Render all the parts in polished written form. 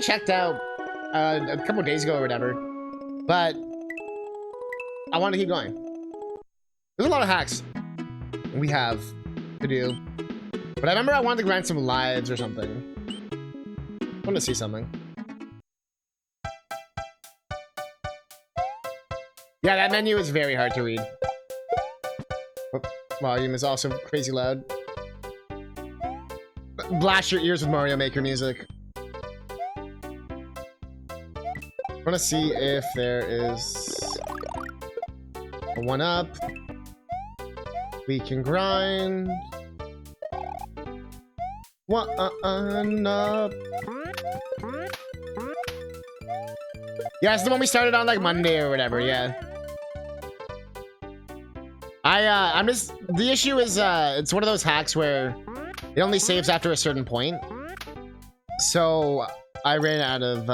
checked out a couple days ago or whatever, but I want to keep going. There's a lot of hacks we have to do, but I remember I wanted to grind some lives or something. I want to see something. Yeah, that menu is very hard to read. Oh, volume is also crazy loud. Blast your ears with Mario Maker music. I want to see if there is a 1-up. We can grind. 1-up. Yeah, it's the one we started on like Monday or whatever, yeah. I'm just, the issue is, it's one of those hacks where it only saves after a certain point. So I ran out of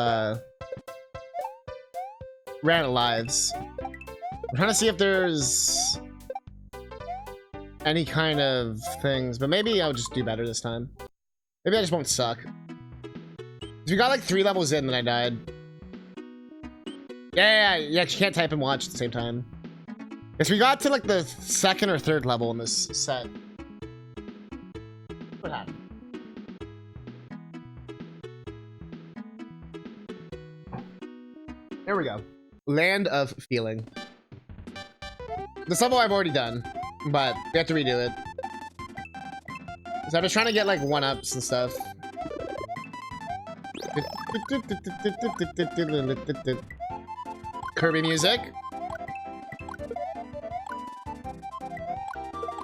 lives. I'm trying to see if there's any kind of things, but maybe I'll just do better this time. Maybe I just won't suck. 'Cause we got like 3 levels in, then I died. Yeah, you can't type and watch at the same time. Yes, we got to like the 2nd or 3rd level in this set. What happened? There we go. Land of Feeling. This level I've already done, but we have to redo it. So I'm just trying to get like 1-ups and stuff. Kirby music.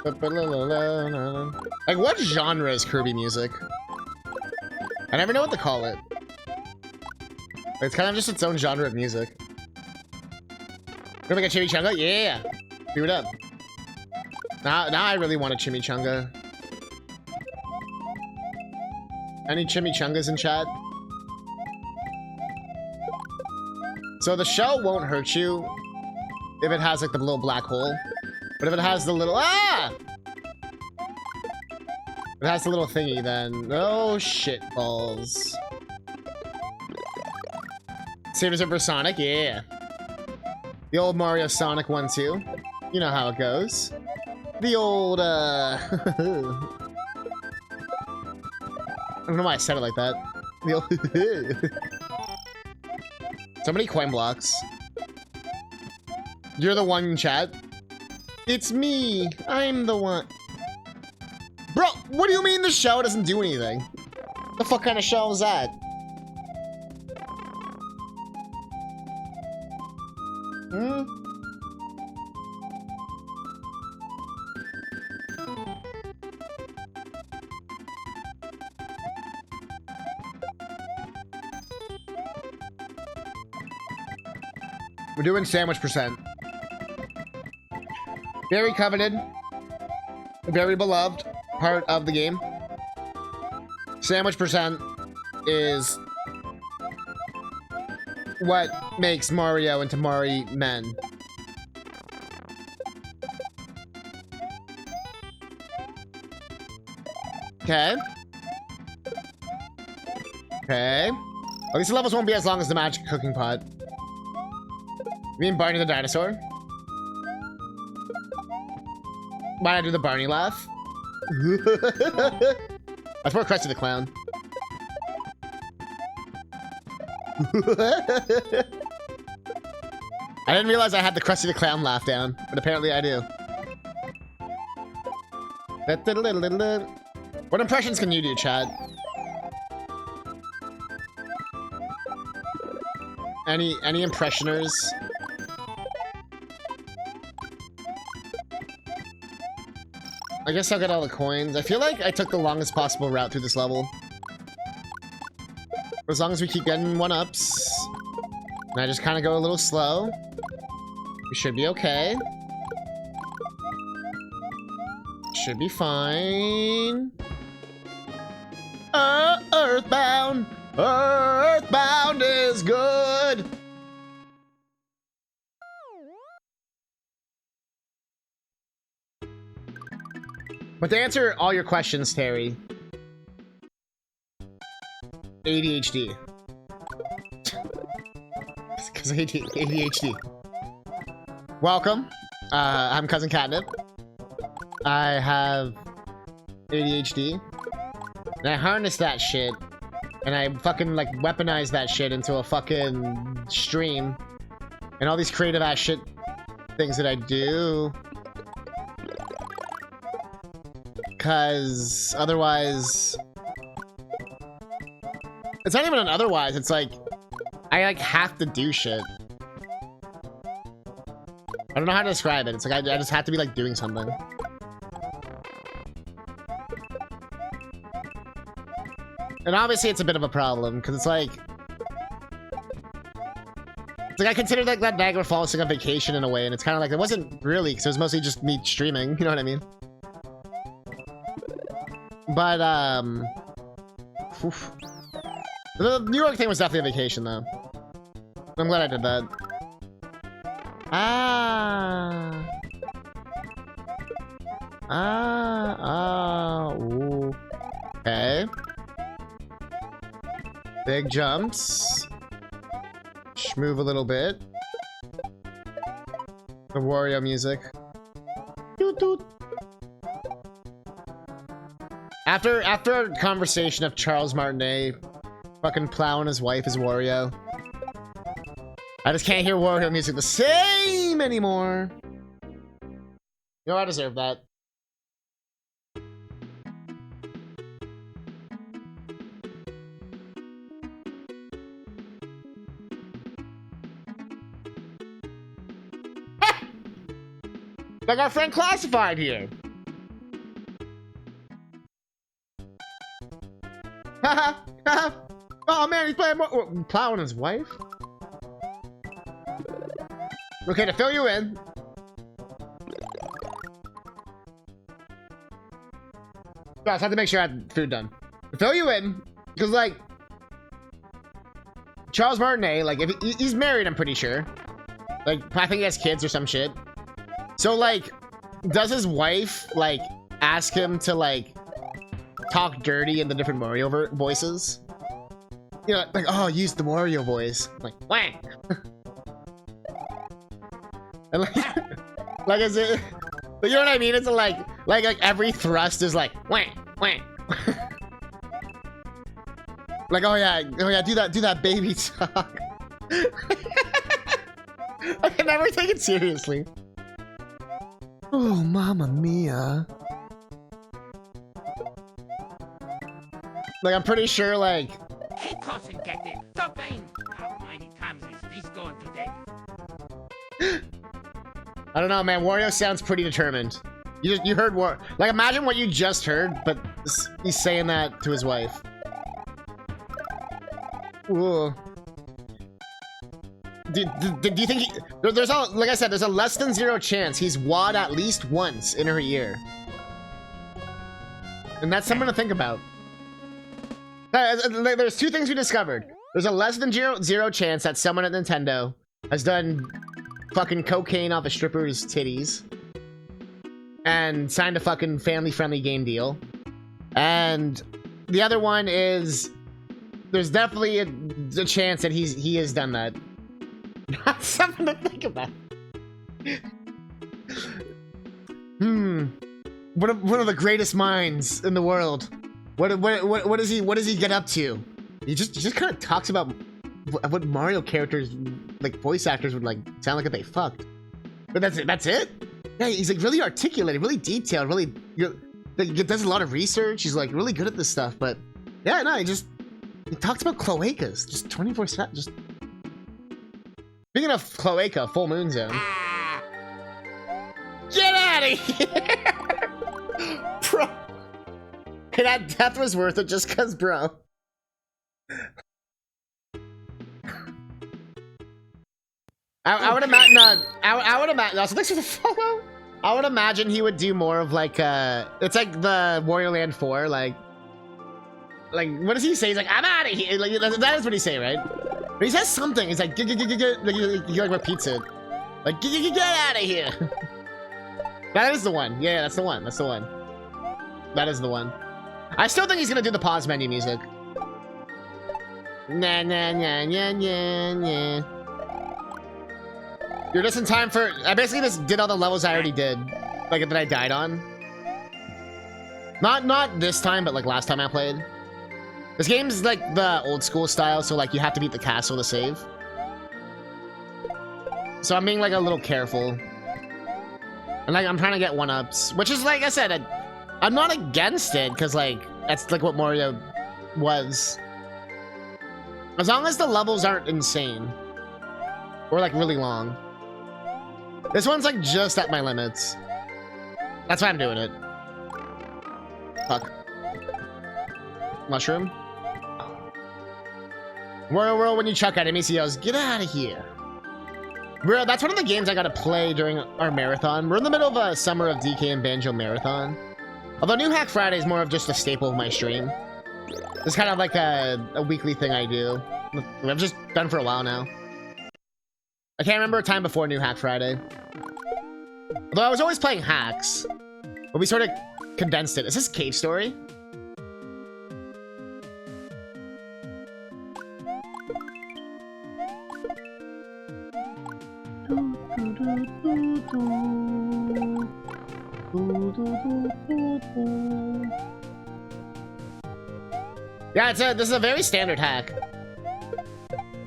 Like, what genre is Kirby music? I never know what to call it. It's kind of just its own genre of music. Gonna make a chimichanga? Yeah! Do it up. Now I really want a chimichanga. Any chimichangas in chat? So the shell won't hurt you if it has like the little black hole. But if it has the little... Ah! If it has the little thingy, then... Oh, shit balls. Save as it for Sonic? Yeah. The old Mario Sonic 1-2. You know how it goes. The old, I don't know why I said it like that. The old... So many coin blocks. You're the one in chat. It's me. I'm the one. Bro, what do you mean the shell doesn't do anything? The fuck kind of shell is that? Hmm? We're doing sandwich percent. Very coveted, very beloved part of the game. Sandwich percent is what makes Mario into Mari Men. Okay. Okay. At least the levels won't be as long as the magic cooking pot. You mean Barney the dinosaur? Why'd I do the Barney laugh? That's more Krusty the Clown. I didn't realize I had the Krusty the Clown laugh down, but apparently I do. What impressions can you do, chat? Any impressioners? I guess I'll get all the coins. I feel like I took the longest possible route through this level. For as long as we keep getting 1-ups, and I just kind of go a little slow, we should be okay. Should be fine. Earthbound! Earthbound is good! But to answer all your questions, Terry, ADHD. Because of ADHD. Welcome. I'm CousinCatnip. I have ADHD. And I harness that shit. And I fucking, like, weaponize that shit into a fucking stream. And all these creative ass shit things that I do. Because otherwise... It's not even an otherwise, it's like... I, like, have to do shit. I don't know how to describe it. It's like I just have to be, like, doing something. And obviously it's a bit of a problem, because it's like... It's like I consider like that Niagara Falls thing a vacation in a way, and it's kind of like, it wasn't really, because it was mostly just me streaming, you know what I mean? But, oof. The New York thing was definitely a vacation, though. I'm glad I did that. Ooh. Okay. Big jumps. Move a little bit. The Wario music. Doot doot. After a conversation of Charles Martinet fucking plowing his wife as Wario, I just can't hear Wario music the same anymore. You know, I deserve that. I got friend classified here. Oh man, he's playing plowing his wife. Okay, to fill you in. Guys, I have to make sure I had food done. To fill you in, because like Charles Martinet, like if he's married, I'm pretty sure. Like I think he has kids or some shit. So, like, does his wife, like, ask him to, like, talk dirty in the different Mario voices? You know, like, oh, use the Mario voice. Like, whang! And, like, is it... You know what I mean? It's like every thrust is like, whang, whang. Like, oh yeah, do that baby talk. I can never take it seriously. Oh, Mamma Mia. Like, I'm pretty sure, like... Hey, CousinCatnip, stop playing! How many times is this going today? I don't know, man. Wario sounds pretty determined. You heard Wario. Like, imagine what you just heard, but he's saying that to his wife. Ooh. Do you think there's a, like I said, there's a less than 0 chance he's wad at least once in her ear, and that's something to think about. There's 2 things we discovered. There's a less than zero chance that someone at Nintendo has done fucking cocaine off a stripper's titties and signed a fucking family-friendly game deal, and the other one is there's definitely a chance that he has done that. That's something to think about. One of the greatest minds in the world. What does he get up to? He just kind of talks about what Mario characters, like voice actors, would like sound like if they fucked. But that's it. Yeah, he's like really articulate, really detailed, really. He does a lot of research. He's like really good at this stuff. But yeah, no, he talks about cloacas just 24/7. Just. Speaking of cloaca, full moon zone. Get out of here! Bro. That death was worth it just cause, bro. I would imagine, I would imagine, also thanks for the follow. I would imagine he would do more of like, it's like the Wario Land 4, like, what does he say? He's like, I'm out of here. Like, that is what he say, right? But he says something. He's like, he like repeats it. Like, get out of here. That is the one. Yeah, that's the one. That's the one. That is the one. I still think he's gonna do the pause menu music. Nah, nah, nah, nah, nah, nah. You're just in time for... I basically just did all the levels I already did. Like, that I died on. Not this time, but like last time I played. This game's like the old school style, so like you have to beat the castle to save. So I'm being like a little careful. And like I'm trying to get 1-ups, which is like I said, I'm not against it, because like that's like what Mario was. As long as the levels aren't insane. Or like really long. This one's like just at my limits. That's why I'm doing it. Fuck. Mushroom. Whirl, when you chuck enemies, he yells, "Get out of here." Bro, that's one of the games I gotta play during our marathon. We're in the middle of a Summer of DK and Banjo marathon. Although New Hack Friday is more of just a staple of my stream. It's kind of like a weekly thing I do. I've just done for a while now. I can't remember a time before New Hack Friday. Although I was always playing hacks. But we sort of condensed it. Is this Cave Story? Yeah, this is a very standard hack.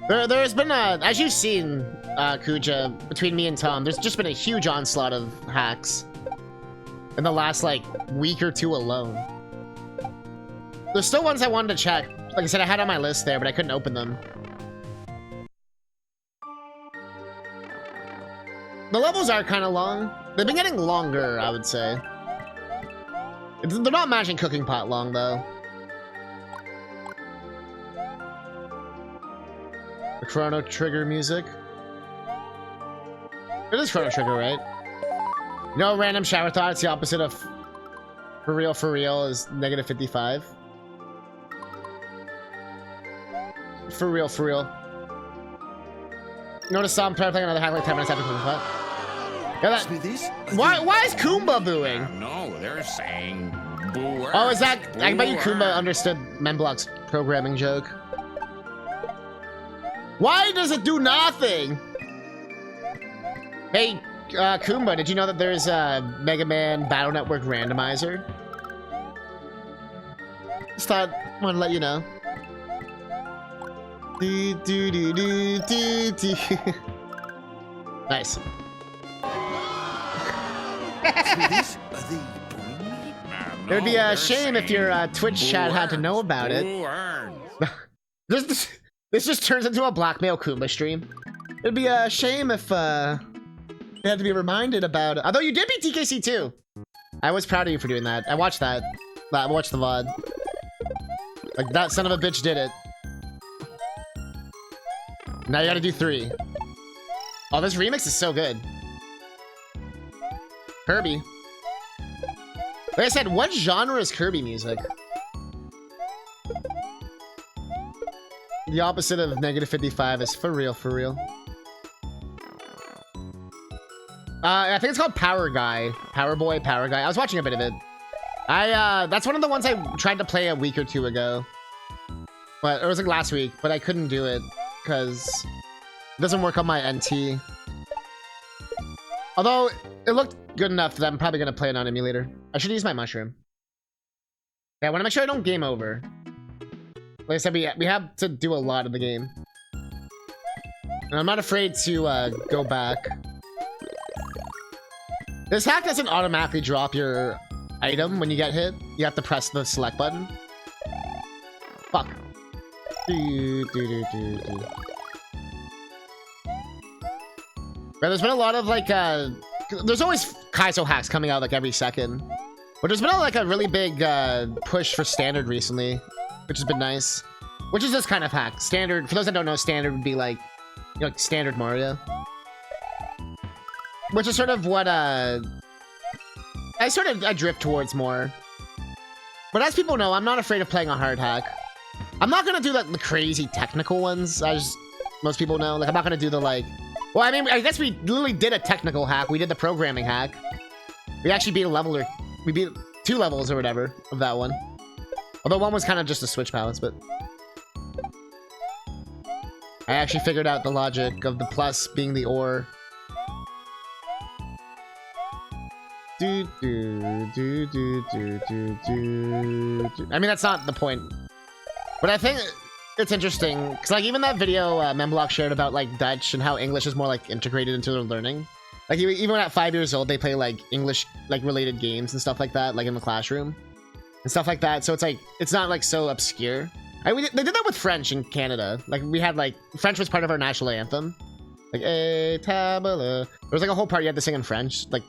There's been as you've seen, Kuja, between me and Tom, there's just been a huge onslaught of hacks in the last like week or two alone. There's still ones I wanted to check. Like I said, I had on my list there, but I couldn't open them. The levels are kind of long. They've been getting longer, I would say. They're not matching Cooking Pot long, though. The Chrono Trigger music. It is Chrono Trigger, right? No random shower thought. It's the opposite of for real is negative 55. For real. Notice I'm playing another hack like 10 minutes after Cooking Pot. Yeah, why is Kumba booing? No, they're saying boo. Oh, is that? I bet you Kumba understood Menblock's programming joke. Why does it do nothing? Hey, Kumba, did you know that there's a Mega Man Battle Network randomizer? Just thought, wanted to let you know. Nice. It would be a shame if your Twitch chat had to know about it. This just turns into a blackmail Kumba stream. It'd be a shame if you had to be reminded about it. Although you did beat TKC too. I was proud of you for doing that. I watched that. I watched the VOD. Like, that son of a bitch did it. Now you gotta do 3. Oh, this remix is so good. Kirby. Like I said, what genre is Kirby music? The opposite of negative 55 is for real. I think it's called Power Guy. Power Boy, Power Guy. I was watching a bit of it. That's one of the ones I tried to play a week or two ago. But it was like last week, but I couldn't do it because it doesn't work on my NT. Although it looked good enough that I'm probably gonna play it on emulator. I should use my mushroom. Yeah, I want to make sure I don't game over. Like I said, we have to do a lot of the game. And I'm not afraid to go back. This hack doesn't automatically drop your item when you get hit. You have to press the select button. Fuck. Right, there's been a lot of like there's always Kaizo hacks coming out like every second. But there's been like a really big push for standard recently, which has been nice. Which is this kind of hack. Standard, for those that don't know, standard would be like, you know, like standard Mario. Which is sort of what I drift towards more. But as people know, I'm not afraid of playing a hard hack. I'm not gonna do like the crazy technical ones, as most people know. Like, I'm not gonna do the like, well, I mean, I guess we literally did a technical hack. We did the programming hack. We actually beat a level, or we beat 2 levels or whatever of that one. Although one was kind of just a switch palettes, but I actually figured out the logic of the plus being the ore I mean, that's not the point. But I think it's interesting because, like, even that video Memblock shared about like Dutch and how English is more like integrated into their learning. Like even at 5 years old, they play like English like related games and stuff like that, like in the classroom and stuff like that. So it's like it's not like so obscure. They did that with French in Canada. Like we had like French was part of our national anthem. Like a table. There was like a whole part you had to sing in French, like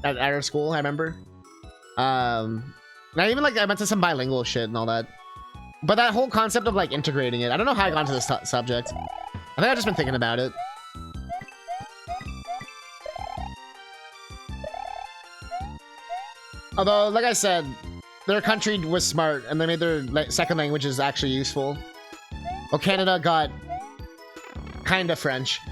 at our school. I remember. And I even like I went to some bilingual shit and all that. But that whole concept of like integrating it, I don't know how I got into this subject. I think I've just been thinking about it. Although, like I said, their country was smart and they made their second languages actually useful. Well, Canada got kind of French. I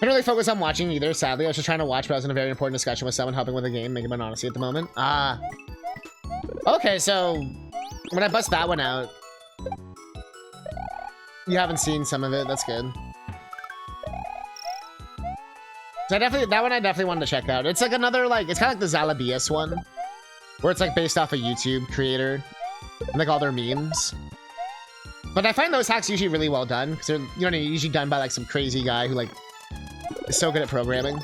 didn't really focus on watching either, sadly. I was just trying to watch, but I was in a very important discussion with someone helping with the game, making my honesty at the moment. Ah. Okay, so when I bust that one out, you haven't seen some of it. That's good. So I definitely wanted to check out. It's like another like it's kind of like the Zalabias one, where it's like based off a YouTube creator and like all their memes. But I find those hacks usually really well done because they're usually done by like some crazy guy who like is so good at programming.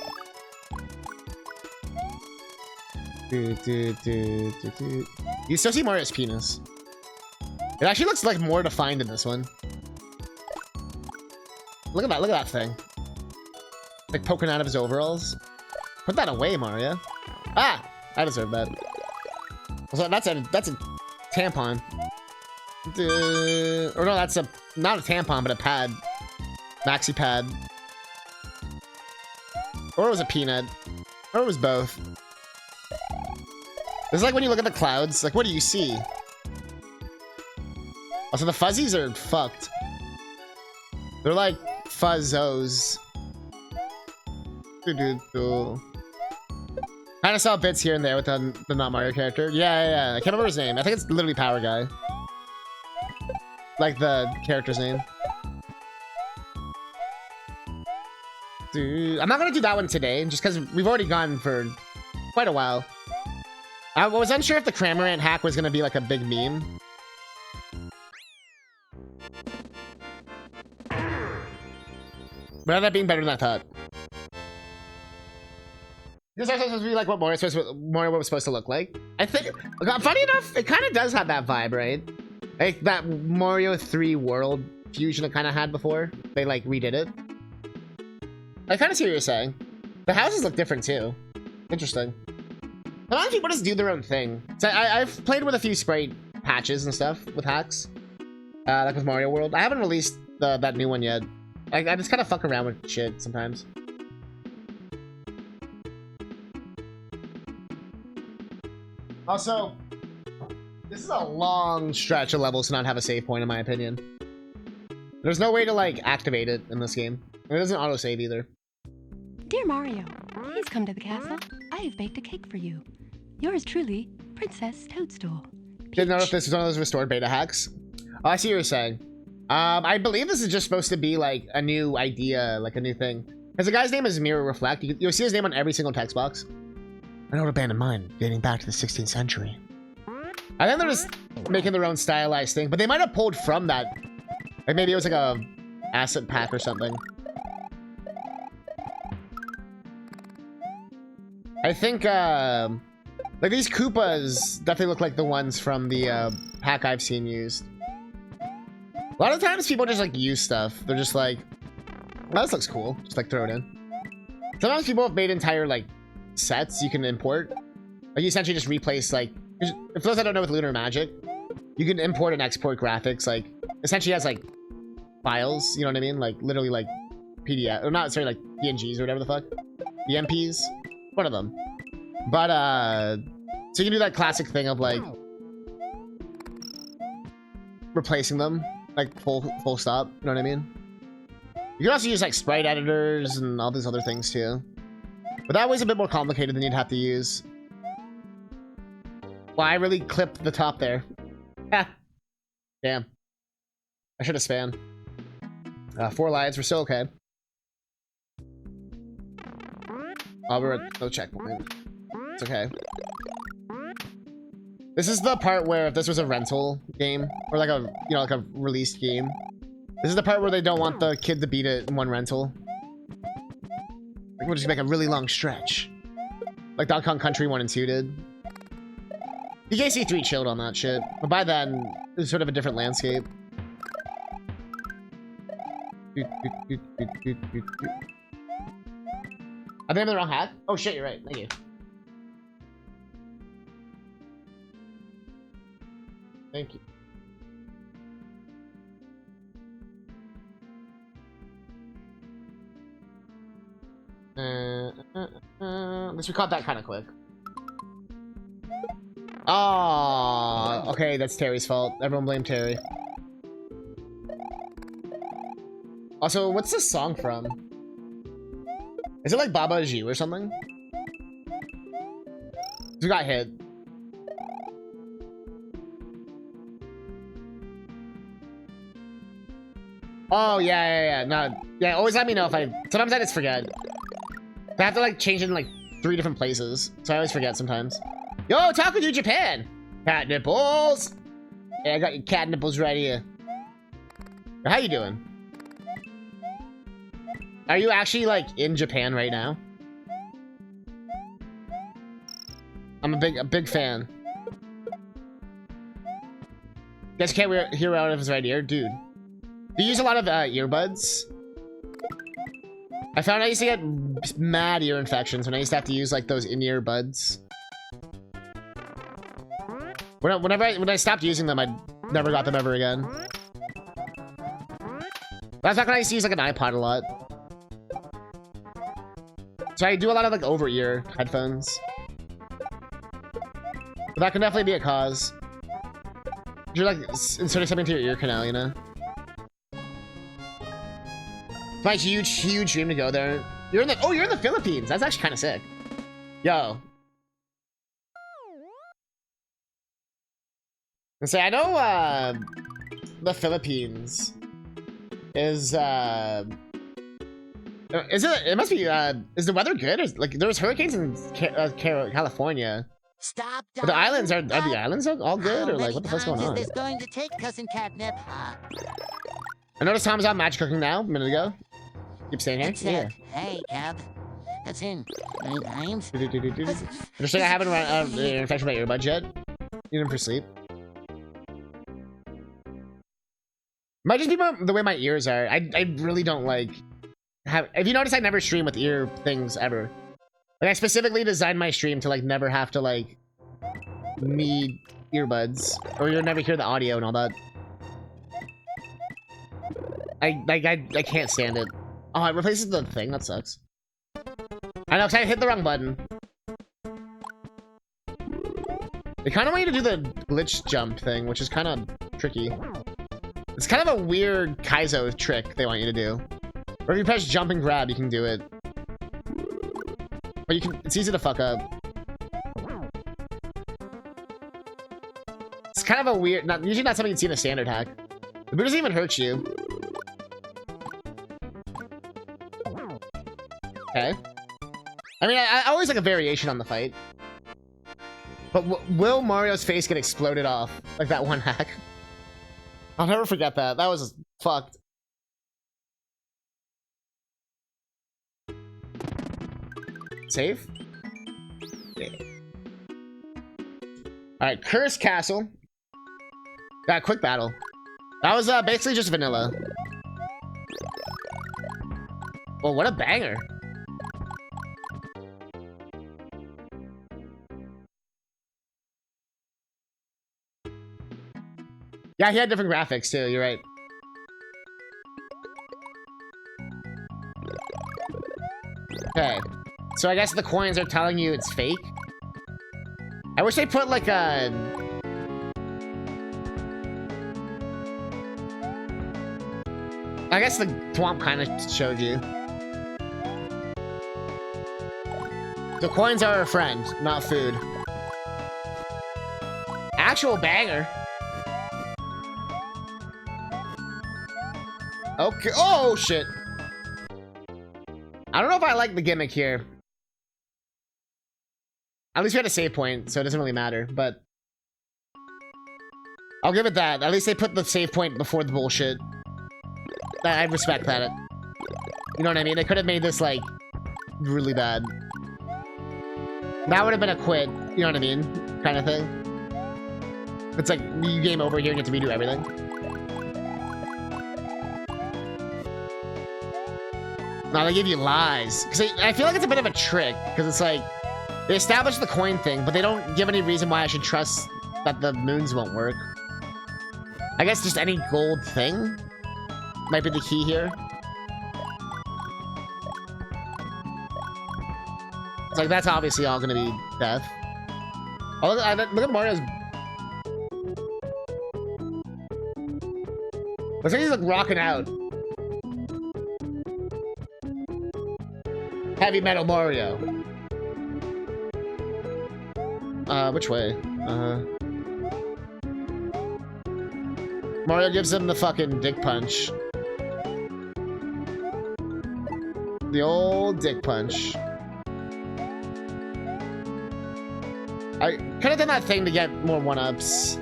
You still see Mario's penis. It actually looks like more defined in this one. Look at that thing. Like poking out of his overalls. Put that away, Mario. Ah! I deserve that. So that's a tampon. Or no, that's not a tampon, but a pad. Maxi pad. Or it was a peanut. Or it was both. It's like when you look at the clouds, like what do you see? Oh, so the fuzzies are fucked. They're like fuzzos. Kind of saw bits here and there with the not Mario character. Yeah. I can't remember his name. I think it's literally Power Guy. Like the character's name. Dude, I'm not gonna do that one today, just because we've already gone for quite a while. I was unsure if the Cramorant hack was gonna be like a big meme. But that being better than I thought. This is supposed to be like what Mario was supposed to look like. I think, funny enough, it kind of does have that vibe, right? Like that Mario 3 world fusion it kind of had before. They like redid it. I kind of see what you're saying. The houses look different too. Interesting. A lot of people just do their own thing. So I've played with a few sprite patches and stuff with hacks. Like with Mario World. I haven't released that new one yet. I just kind of fuck around with shit sometimes. Also, this is a long stretch of levels to not have a save point, in my opinion. There's no way to, like, activate it in this game. It doesn't auto-save either. Dear Mario, please come to the castle. I have baked a cake for you. Yours truly, Princess Toadstool. Didn't know if this was one of those restored beta hacks. Oh, I see what you're saying. I believe this is just supposed to be, like, a new idea, like a new thing. Because the guy's name is Mirror Reflect. You'll see his name on every single text box. An old abandoned mine dating back to the 16th century. I think they're just making their own stylized thing, but they might have pulled from that. Like maybe it was like a asset pack or something. I think like these Koopas definitely look like the ones from the pack I've seen used. A lot of times people just like use stuff. They're just like, well, this looks cool. Just like throw it in. Sometimes people have made entire like sets you can import. Like you essentially just replace like, for those that don't know with Lunar Magic, you can import and export graphics like essentially as like files, you know what I mean? Like literally like PDF, or not, sorry, like PNGs or whatever the fuck. The MPs, one of them. But so you can do that classic thing of like replacing them, like full stop, you know what I mean? You can also use like sprite editors and all these other things too. But that was a bit more complicated than you'd have to use. Well, I really clipped the top there. Ha! Damn. I should have spanned. 4 lives, we're still okay. Oh, we're at no checkpoint. It's okay. This is the part where if this was a rental game or like a, you know, like a released game, this is the part where they don't want the kid to beat it in one rental. Like we'll just make a really long stretch. Like Donkey Kong Country 1 and 2 did. DKC3 chilled on that shit. But by then, it was sort of a different landscape. I think I'm in the wrong hat. Oh shit, you're right. Thank you. Thank you. At least we caught that kind of quick. Oh, okay, that's Terry's fault. Everyone blame Terry. Also, what's this song from? Is it like Baba Is You or something? We got hit. Oh, yeah. No, yeah, always let me know if I... Sometimes I just forget. I have to, like, change it in, like, 3 different places. So I always forget sometimes. Yo, Taco to Japan! Cat nipples! Yeah, I got your cat nipples right here. How you doing? Are you actually, like, in Japan right now? I'm a big fan. Guess you can't hear out of his right ear? Dude. Do you use a lot of earbuds? I found I used to get mad ear infections when I used to have to use like those in-ear buds. When I stopped using them, I never got them ever again. That's back when I used to use like an iPod a lot. So I do a lot of like over-ear headphones. But that can definitely be a cause. You're like inserting something to your ear canal, you know? My huge dream to go there. You're in the Philippines. That's actually kind of sick. Yo. And say I know the Philippines is it must be is the weather good? Or, like there was hurricanes in California. Stop. But the islands are the islands all good or like what the fuck's going on? Is this going to take CousinCatnip? I noticed Tom's on magic cooking now a minute ago. Keep staying here. That's Yeah. it. Hey, Cab. That's in 9 times. Interesting. I haven't run infection my earbuds yet. Need them for sleep. Might just be the way my ears are. I really don't like have. If you notice, I never stream with ear things ever. Like I specifically designed my stream to like never have to like need earbuds, or you'll never hear the audio and all that. I can't stand it. Oh, it replaces the thing. That sucks. I know, 'cause I hit the wrong button. They kind of want you to do the glitch jump thing, which is kind of tricky. It's kind of a weird Kaizo trick they want you to do. Or if you press jump and grab, you can do it. But you can. It's easy to fuck up. It's kind of a weird. Usually not something you'd see in a standard hack. The boot doesn't even hurt you. Okay. I mean, I always like a variation on the fight. But will Mario's face get exploded off? Like that one hack? I'll never forget that. That was fucked. Save? Yeah. Alright, Curse Castle. Got a quick battle. That was basically just vanilla. Well, what a banger. Yeah, he had different graphics too, you're right. Okay. So I guess the coins are telling you it's fake. I wish they put like a... I guess the Thwomp kind of showed you. The coins are a friend, not food. Actual banger. Okay. Oh, shit. I don't know if I like the gimmick here. At least we had a save point, so it doesn't really matter, but I'll give it that. At least they put the save point before the bullshit. I respect that. You know what I mean? They could have made this, like, really bad. That would have been a quit, you know what I mean? Kind of thing. It's like, you game over here and get to redo everything. No, they give you lies. Because I feel like it's a bit of a trick, because it's like, they establish the coin thing, but they don't give any reason why I should trust that the moons won't work. I guess just any gold thing might be the key here. It's like, that's obviously all gonna be death. Oh, look at Mario's... Looks like he's like rocking out. Heavy Metal Mario. Which way? Mario gives him the fucking dick punch. The old dick punch. I could have done that thing to get more one-ups.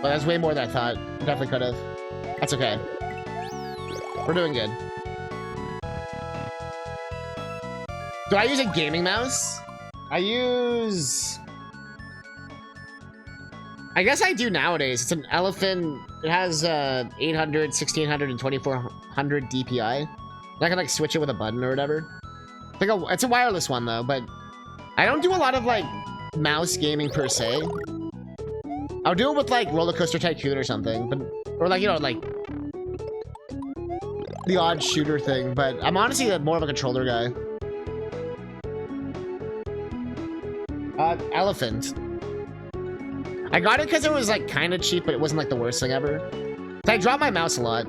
But that's way more than I thought. Definitely could have. That's okay. We're doing good. Do I use a gaming mouse? I guess I do nowadays. It's an Elephant. It has 800, 1600, and 2400 DPI. And I can like switch it with a button or whatever. It's a wireless one though, but I don't do a lot of like mouse gaming per se. I'll do it with like Roller Coaster Tycoon or something, but or like, you know, like the odd shooter thing. But I'm honestly more of a controller guy. Elephant. I got it because it was like kind of cheap, but it wasn't like the worst thing ever. So I drop my mouse a lot,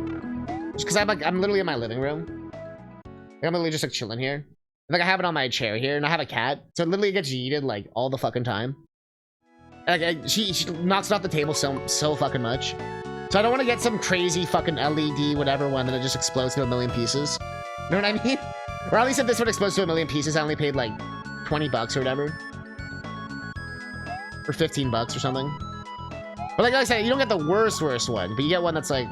just because I'm literally in my living room. Like, I'm literally just like chilling here. Like I have it on my chair here, and I have a cat, so it literally gets yeeted like all the fucking time. Like she knocks it off the table so fucking much. So I don't want to get some crazy fucking LED whatever one that it just explodes to a million pieces. You know what I mean? Or at least if this one explodes to a million pieces, I only paid like 20 bucks or whatever. For 15 bucks or something. But like I said, you don't get the worst one, but you get one that's like,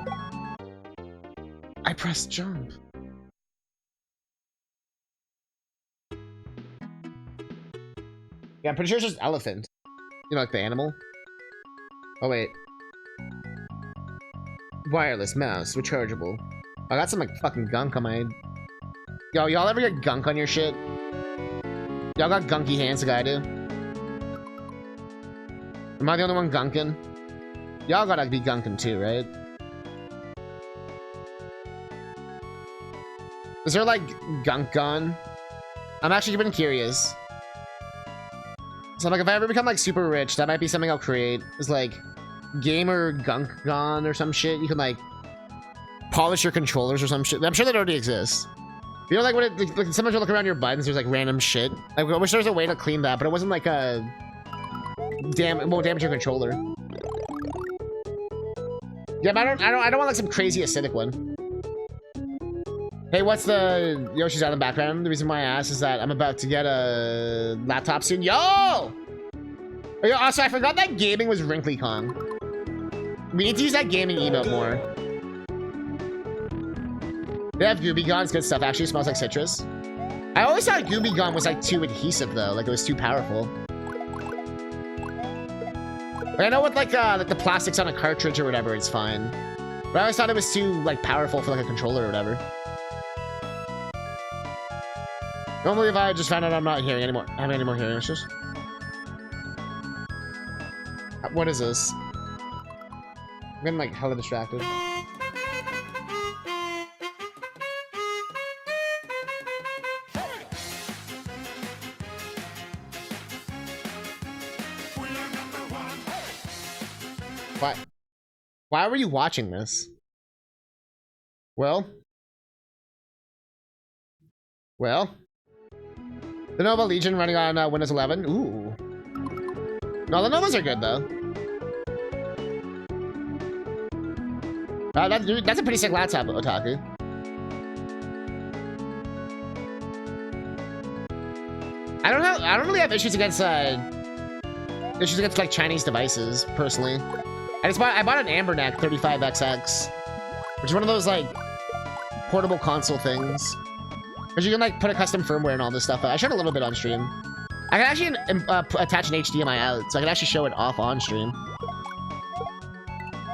I pressed jump. Yeah, I'm pretty sure it's just elephant. You know, like the animal. Oh wait. Wireless mouse, rechargeable. I got some like fucking gunk on my... Yo, y'all ever get gunk on your shit? Y'all got gunky hands like I do? Am I the only one gunking? Y'all gotta be gunking too, right? Is there like gunk gone? I'm actually been curious. So like if I ever become like super rich, that might be something I'll create. It's like gamer gunk gone or some shit. You can like polish your controllers or some shit. I'm sure that already exists. You know, like when it, like sometimes you look around your buttons, there's like random shit. Like, I wish there was a way to clean that, but it wasn't like a it won't damage your controller. Yeah, but I don't want like some crazy acidic one. Hey, what's the Yoshi's out in the background? The reason why I asked is that I'm about to get a laptop soon. Yo! Also, I forgot that gaming was Wrinkly Kong. We need to use that gaming emote more. They have Gooby Gun's good stuff. Actually, smells like citrus. I always thought Gooby Gun was like too adhesive though, like it was too powerful. Like, I know with like the plastics on a cartridge or whatever, it's fine. But I always thought it was too like powerful for like a controller or whatever. Don't believe I just found out I'm not hearing anymore. Having any more hearing issues. What is this? I'm getting like hella distracted. Why were you watching this? Well? The Nova Legion running on Windows 11. Ooh. No, the Novas are good though. That's a pretty sick laptop, Otaku. I don't really have issues against like Chinese devices personally. I bought an Amberneck 35XX, which is one of those like portable console things. Because you can like put a custom firmware and all this stuff. I showed a little bit on stream. I can actually attach an HDMI out, so I can actually show it off on stream.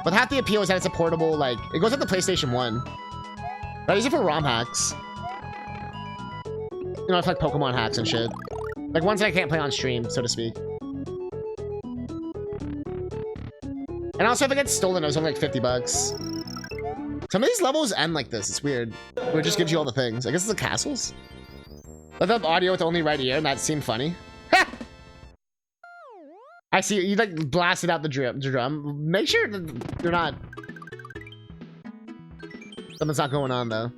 But half the appeal is that it's a portable, like, it goes with the PlayStation 1. But I use it for ROM hacks. You know, it's like Pokemon hacks and shit. Like ones that I can't play on stream, so to speak. And also, if it gets stolen, it was only like 50 bucks. Some of these levels end like this. It's weird. Where it just gives you all the things. I guess it's the castles. Let them audio with only right ear, and that seemed funny. I see you like blasted out the drum. Make sure that you're not. Something's not going on though.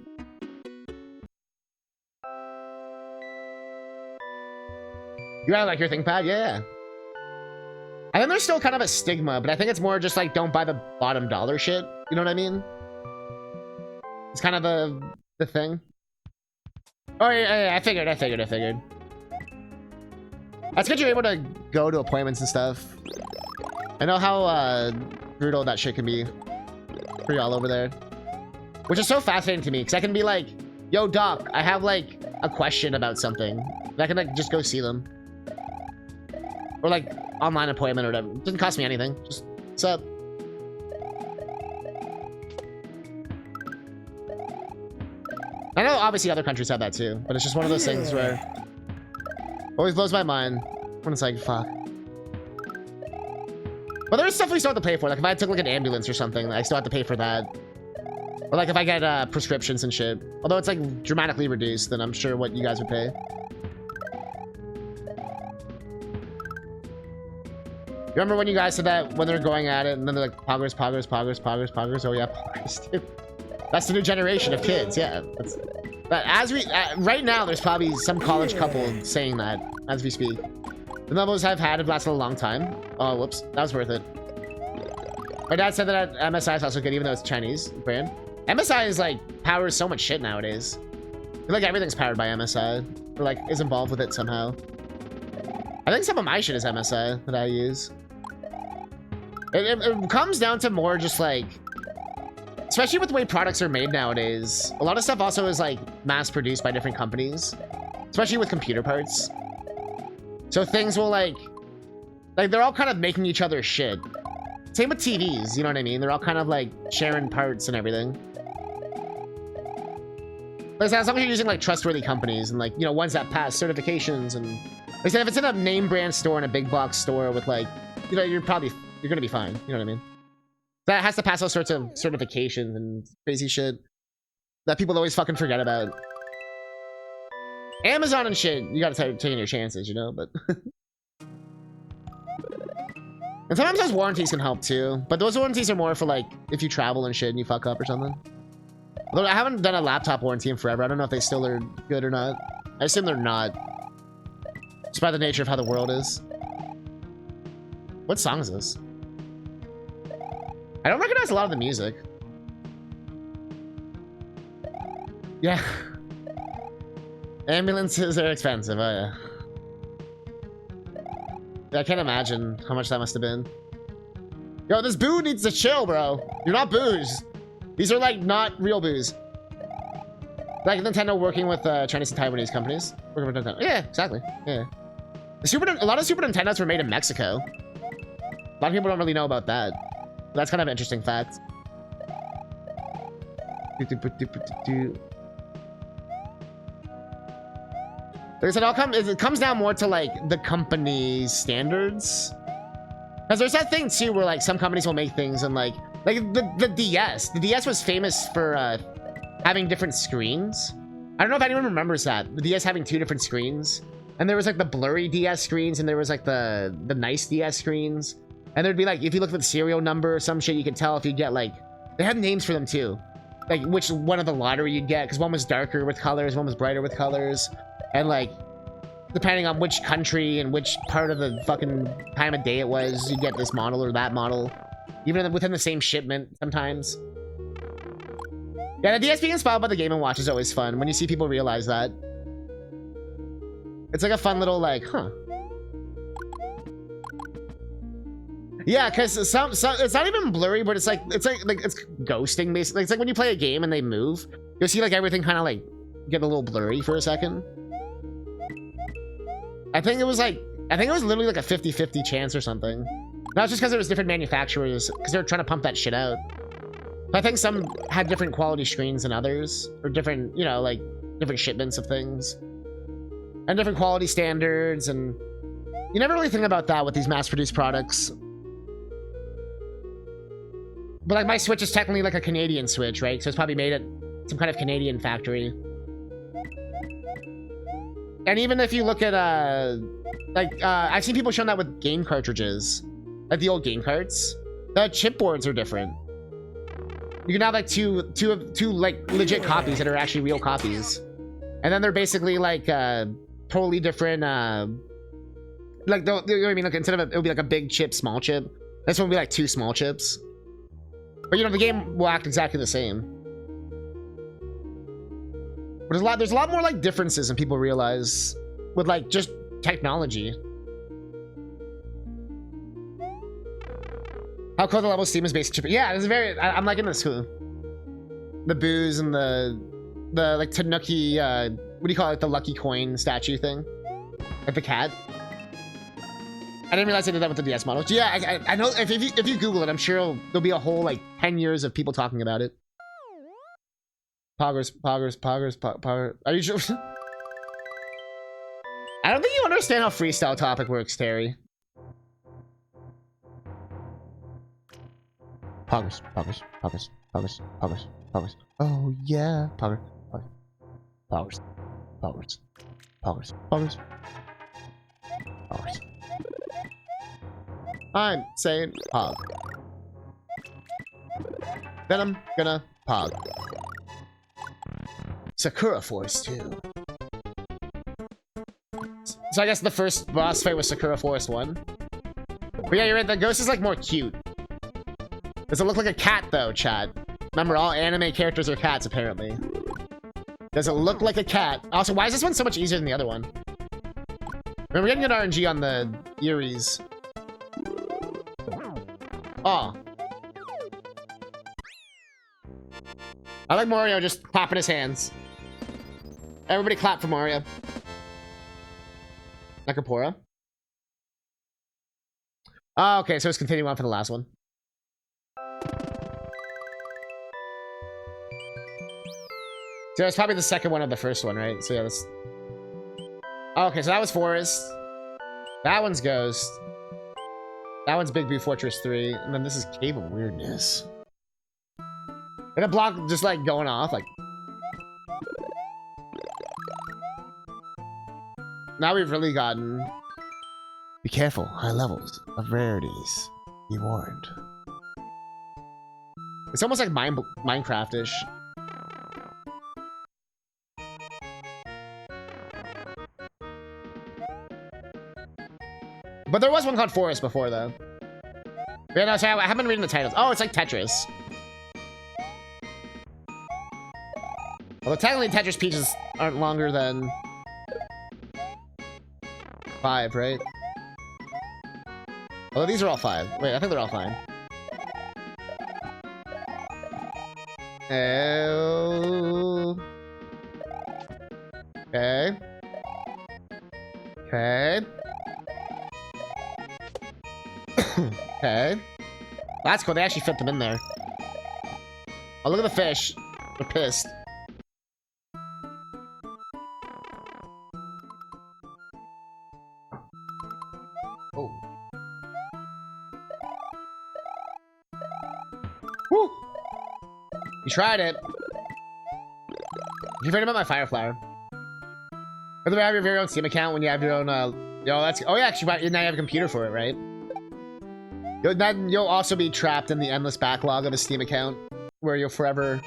You gotta like your ThinkPad, yeah. I think there's still kind of a stigma, but I think it's more just like don't buy the bottom dollar shit. You know what I mean? It's kind of the thing. Oh yeah, I figured. That's good you're able to go to appointments and stuff. I know how brutal that shit can be for y'all over there. Which is so fascinating to me, because I can be like, yo doc, I have like a question about something. And I can like just go see them. Or like online appointment or whatever. It doesn't cost me anything. Just, what's up? I know obviously other countries have that too, but it's just one of those things where always blows my mind when it's like, fuck. But there's stuff we still have to pay for. Like if I took like an ambulance or something, I still have to pay for that. Or like if I get prescriptions and shit. Although it's like dramatically reduced, then I'm sure what you guys would pay. Remember when you guys said that when they're going at it and then they're like poggers. Oh yeah, poggers too. That's the new generation of kids, yeah. But as we right now, there's probably some college couple saying that as we speak. The levels I've had have lasted a long time. Oh, whoops, that was worth it. My dad said that MSI is also good, even though it's a Chinese brand. MSI is like powers so much shit nowadays. I feel like everything's powered by MSI, or like is involved with it somehow. I think some of my shit is MSI that I use. It comes down to more just like. Especially with the way products are made nowadays. A lot of stuff also is like mass produced by different companies. Especially with computer parts. So things will like they're all kind of making each other shit. Same with TVs, you know what I mean? They're all kind of like sharing parts and everything. But as long as you're using like trustworthy companies and like, you know, ones that pass certifications and like I said, if it's in a name brand store and a big box store with like, you know, you're gonna be fine. You know what I mean? That has to pass all sorts of certifications and crazy shit that people always fucking forget about. Amazon and shit, you gotta start taking your chances, you know, but... And sometimes those warranties can help too, but those warranties are more for like, if you travel and shit and you fuck up or something. Although I haven't done a laptop warranty in forever, I don't know if they still are good or not. I assume they're not. Just by the nature of how the world is. What song is this? I don't recognize a lot of the music. Yeah. Ambulances are expensive, oh yeah. I can't imagine how much that must have been. Yo, this boo needs to chill, bro. You're not booze. These are like not real booze. Like Nintendo working with Chinese and Taiwanese companies. Working with Nintendo. Yeah, exactly. Yeah. A lot of Super Nintendos were made in Mexico. A lot of people don't really know about that. That's kind of an interesting fact. It comes down more to like the company's standards. Because there's that thing too where like some companies will make things and like the DS. The DS was famous for having different screens. I don't know if anyone remembers that. The DS having two different screens. And there was like the blurry DS screens and there was like the nice DS screens. And there'd be like, if you look at the serial number or some shit, you could tell if you get like, they had names for them too. Like which one of the lottery you'd get, because one was darker with colors, one was brighter with colors. And like, depending on which country and which part of the fucking time of day it was, you get this model or that model. Even within the same shipment sometimes. Yeah, the DS being inspired by the Game & Watch is always fun when you see people realize that. It's like a fun little like, huh. Yeah, because some it's not even blurry, but it's like it's ghosting basically. It's like when you play a game and they move, you'll see like everything kind of like get a little blurry for a second. I think it was literally like a 50-50 chance or something. Not just because it was different manufacturers, because they were trying to pump that shit out. But I think some had different quality screens than others, or different, you know, like different shipments of things, and different quality standards, and you never really think about that with these mass-produced products. But like my Switch is technically like a Canadian Switch, right? So it's probably made at some kind of Canadian factory. And even if you look at I've seen people showing that with game cartridges, like the old game carts, the chipboards are different. You can have like two like legit copies that are actually real copies, and then they're basically like totally different. Like you know what I mean? Like instead of it would be like a big chip, small chip. This one would be like two small chips. But you know the game will act exactly the same. But there's a lot more like differences than people realize with like just technology. How cool the level Steam is based chip. Yeah, it's very. I'm liking this too. The booze and the like Tanuki. What do you call it? The lucky coin statue thing, like the cat. I didn't realize they did that with the DS models. Yeah, I know. If you Google it, I'm sure there'll be a whole like 10 years of people talking about it. Poggers. Are you sure? I don't think you understand how freestyle topic works, Terry. Poggers. Oh yeah, poggers. I'm saying pog. Then I'm gonna pog. Sakura Force 2. So I guess the first boss fight was Sakura Force 1. But yeah, you're right, the ghost is like more cute. Does it look like a cat though, chat? Remember, all anime characters are cats apparently. Does it look like a cat? Also, why is this one so much easier than the other one? I mean, we're getting good RNG on the Eries. Oh. I like Mario just clapping his hands. Everybody clap for Mario. Nakapura. Oh, okay, so it's continuing on for the last one. So it's probably the second one of the first one, right? So yeah, that's... Oh, okay, so that was Forest. That one's Ghost. That one's Big Blue Fortress 3. And then this is Cave of Weirdness. And a block just like going off, like... Now we've really gotten... Be careful, high levels of rarities. Be warned. It's almost like Minecraft-ish. But there was one called Forest before, though. Yeah, no, sorry, I haven't been reading the titles. Oh, it's like Tetris. Although technically Tetris pieces aren't longer than 5, right? Although these are all 5. Wait, I think they're all fine. Oh. Okay. Okay. Okay. That's cool. They actually fit them in there. Oh, look at the fish. They're pissed. Oh. Woo! You tried it. You forgot about my fire flower. By the way, have your very own Steam account when you have your own, that's... Oh, yeah, actually, now you have a computer for it, right? Then you'll also be trapped in the endless backlog of a Steam account, where you'll forever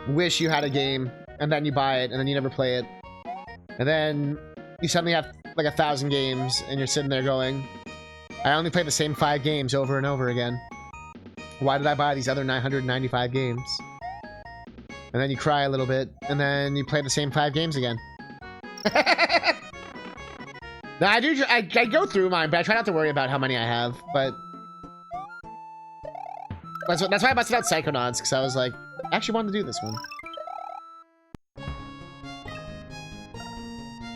wish you had a game, and then you buy it, and then you never play it. And then you suddenly have, like, 1,000 games, and you're sitting there going, I only play the same 5 games over and over again. Why did I buy these other 995 games? And then you cry a little bit, and then you play the same 5 games again. No, I do. I go through mine, but I try not to worry about how many I have. But that's why I busted out Psychonauts, because I was like, I actually wanted to do this one.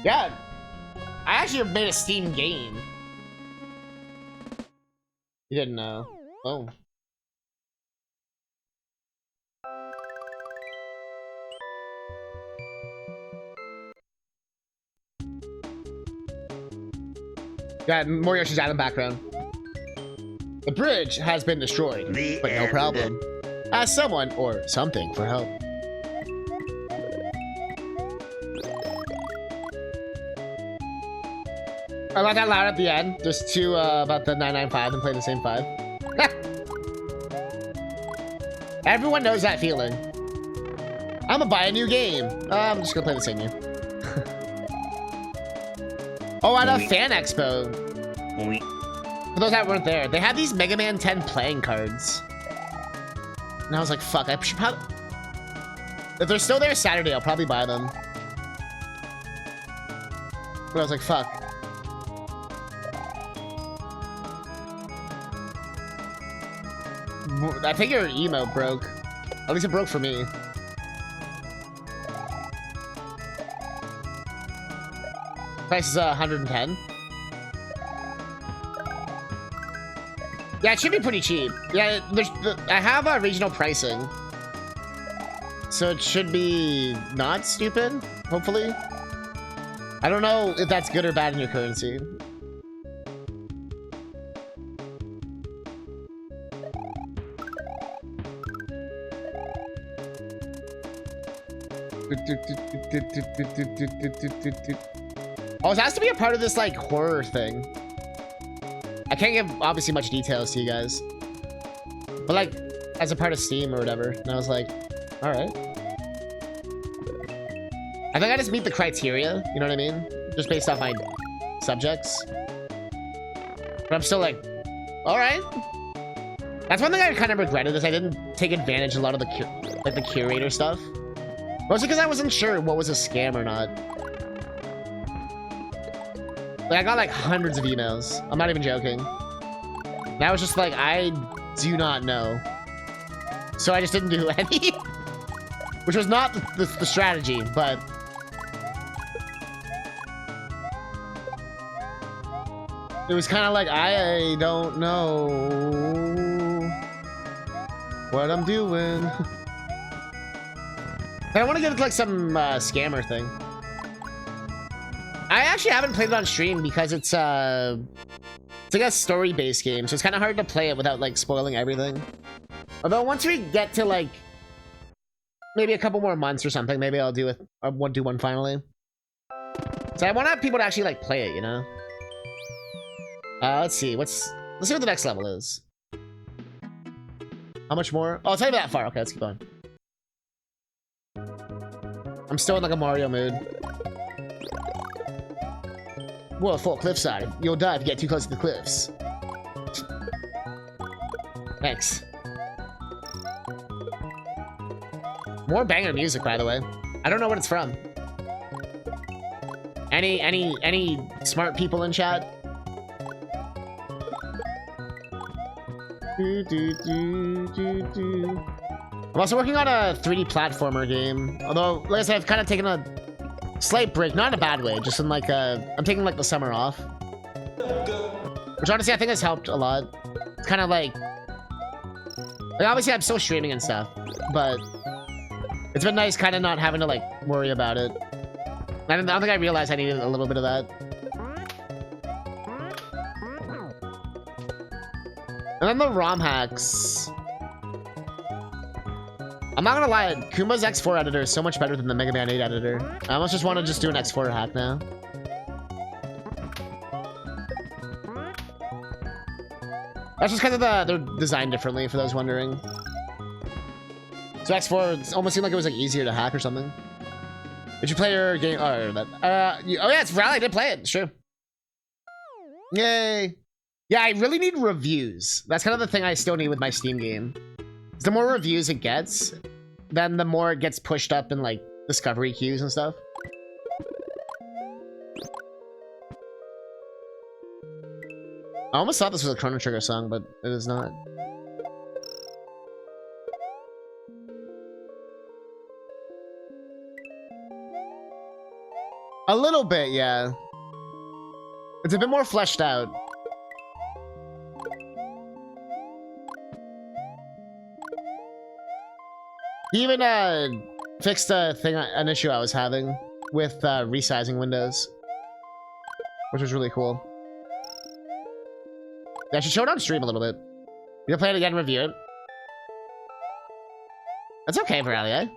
Yeah, I actually made a Steam game. You didn't know? Oh. Got more Yoshi's Island background. The bridge has been destroyed, but no problem. Ask someone or something for help. I like that loud at the end. Just to about the 995 and play the same 5. Everyone knows that feeling. I'm gonna buy a new game. I'm just gonna play the same game. Oh, at a fan expo. For those that weren't there, they had these Mega Man 10 playing cards. And I was like, fuck, I should probably... If they're still there Saturday, I'll probably buy them. But I was like, fuck. I think your emote broke. At least it broke for me. Price is 110. Yeah, it should be pretty cheap. Yeah, I have regional pricing, so it should be not stupid. Hopefully, I don't know if that's good or bad in your currency. Oh, it has to be a part of this, like, horror thing. I can't give, obviously, much details to you guys. But, like, as a part of Steam or whatever. And I was like, alright. I think I just meet the criteria, you know what I mean? Just based off my subjects. But I'm still like, alright. That's one thing I kind of regretted, is I didn't take advantage of a lot of the curator stuff. Mostly because I wasn't sure what was a scam or not. Like, I got like hundreds of emails. I'm not even joking. And I was just like, I do not know. So I just didn't do any. Which was not the strategy, but... It was kind of like, I don't know what I'm doing. I want to get like some scammer thing. I actually haven't played it on stream because it's like a story-based game, so it's kind of hard to play it without like spoiling everything. Although once we get to like maybe a couple more months or something, maybe I'll do it. I won't do one finally. So I want to have people to actually like play it, you know. Let's see. Let's see what the next level is. How much more? Oh, it's not even that far. Okay, let's keep going. I'm still in like a Mario mood. Whoa, full cliffside. You'll die if you get too close to the cliffs. Thanks. More banger music, by the way. I don't know what it's from. Any smart people in chat? I'm also working on a 3D platformer game. Although, like I said, I've kind of taken a slight break. Not in a bad way, just in like I'm taking like the summer off. Which honestly, I think has helped a lot. It's kind of like obviously I'm still streaming and stuff, but it's been nice kind of not having to like worry about it. I don't think I realized I needed a little bit of that. And then the ROM hacks. I'm not gonna lie, Kuma's X4 editor is so much better than the Mega Man 8 editor. I almost just want to just do an X4 hack now. That's just because of they're designed differently, for those wondering. So X4 it almost seemed like it was like easier to hack or something. Did you play your game? Oh, oh yeah, it's Rally. I did play it. It's true. Yay. Yeah, I really need reviews. That's kind of the thing I still need with my Steam game. The more reviews it gets, then the more it gets pushed up in like discovery queues and stuff. I almost thought this was a Chrono Trigger song, but it is not. A little bit, yeah. It's a bit more fleshed out. He even fixed an issue I was having with resizing windows, which was really cool. Yeah, I should show it on stream a little bit. You'll play it again and review it. That's okay, Veralia.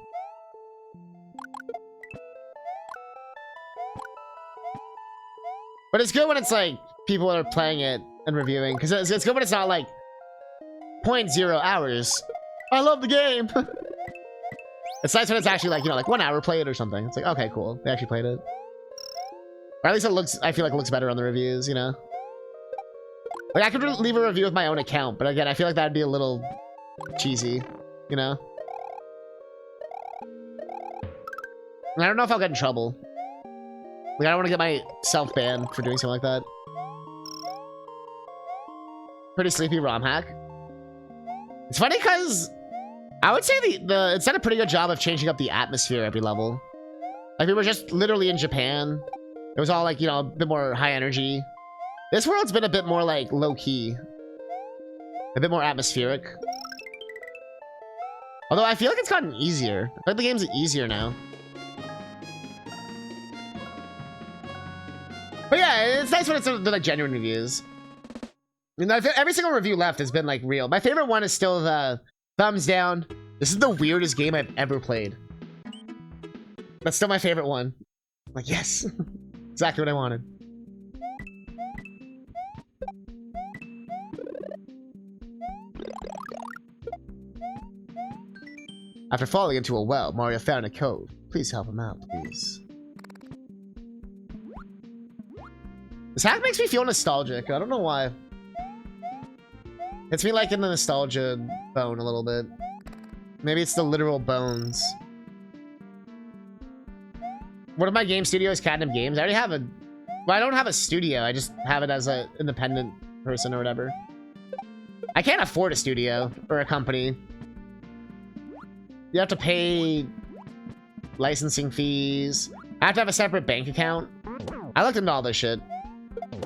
But it's good when it's like people are playing it and reviewing, because it's good when it's not like 0.0 hours. I love the game. It's nice when it's actually like, you know, like 1 hour played or something. It's like, okay, cool. They actually played it. Or at least it looks, I feel like it looks better on the reviews, you know? Like, I could leave a review with my own account, but again, I feel like that'd be a little cheesy, you know? And I don't know if I'll get in trouble. Like, I don't want to get myself banned for doing something like that. Pretty sleepy ROM hack. It's funny because I would say it's done a pretty good job of changing up the atmosphere every level. Like, we were just literally in Japan. It was all like, you know, a bit more high energy. This world's been a bit more like low-key. A bit more atmospheric. Although I feel like it's gotten easier. I feel like the game's easier now. But yeah, it's nice when it's like genuine reviews. I mean, every single review left has been like real. My favorite one is still the thumbs down. This is the weirdest game I've ever played. That's still my favorite one. I'm like, yes. Exactly what I wanted. After falling into a well, Mario found a cove. Please help him out, please. This hack makes me feel nostalgic. I don't know why. It's me like in the nostalgia bone a little bit. Maybe it's the literal bones. One of my game studios, Catnip Games. I already have a... Well, I don't have a studio. I just have it as an independent person or whatever. I can't afford a studio or a company. You have to pay licensing fees. I have to have a separate bank account. I looked into all this shit.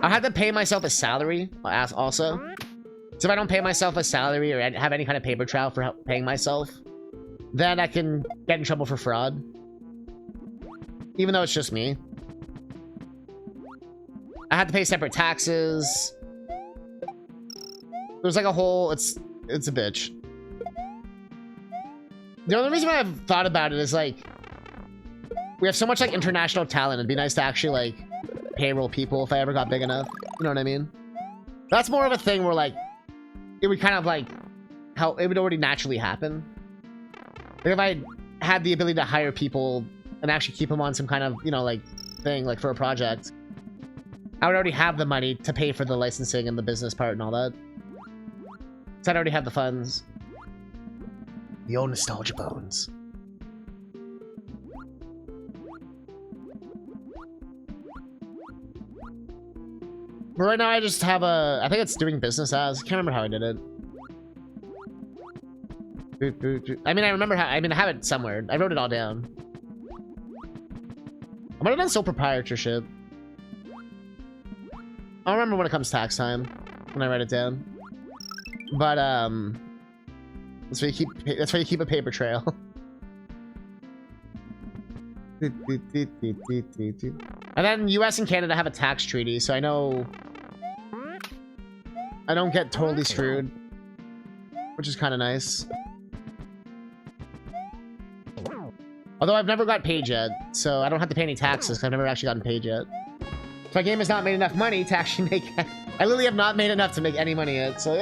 I have to pay myself a salary also. So if I don't pay myself a salary or have any kind of paper trail for paying myself, then I can get in trouble for fraud. Even though it's just me. I had to pay separate taxes. There's like a whole... It's a bitch. The only reason why I've thought about it is like... We have so much like international talent. It'd be nice to actually like payroll people if I ever got big enough. You know what I mean? That's more of a thing where like... It would kind of like... How it would already naturally happen. Like if I had the ability to hire people and actually keep them on some kind of, you know, like thing, like for a project, I would already have the money to pay for the licensing and the business part and all that. So I'd already have the funds. The old nostalgia bones. But right now I just have a... I think it's doing business as... I can't remember how I did it. I mean, I remember how... I mean, I have it somewhere. I wrote it all down. I might have done sole proprietorship. I'll remember when it comes tax time. When I write it down. But, that's why you keep a paper trail. And then US and Canada have a tax treaty, so I know I don't get totally screwed, which is kind of nice. Although I've never got paid yet, so I don't have to pay any taxes because I've never actually gotten paid yet. So my game has not made enough money to actually make... I literally have not made enough to make any money yet, so...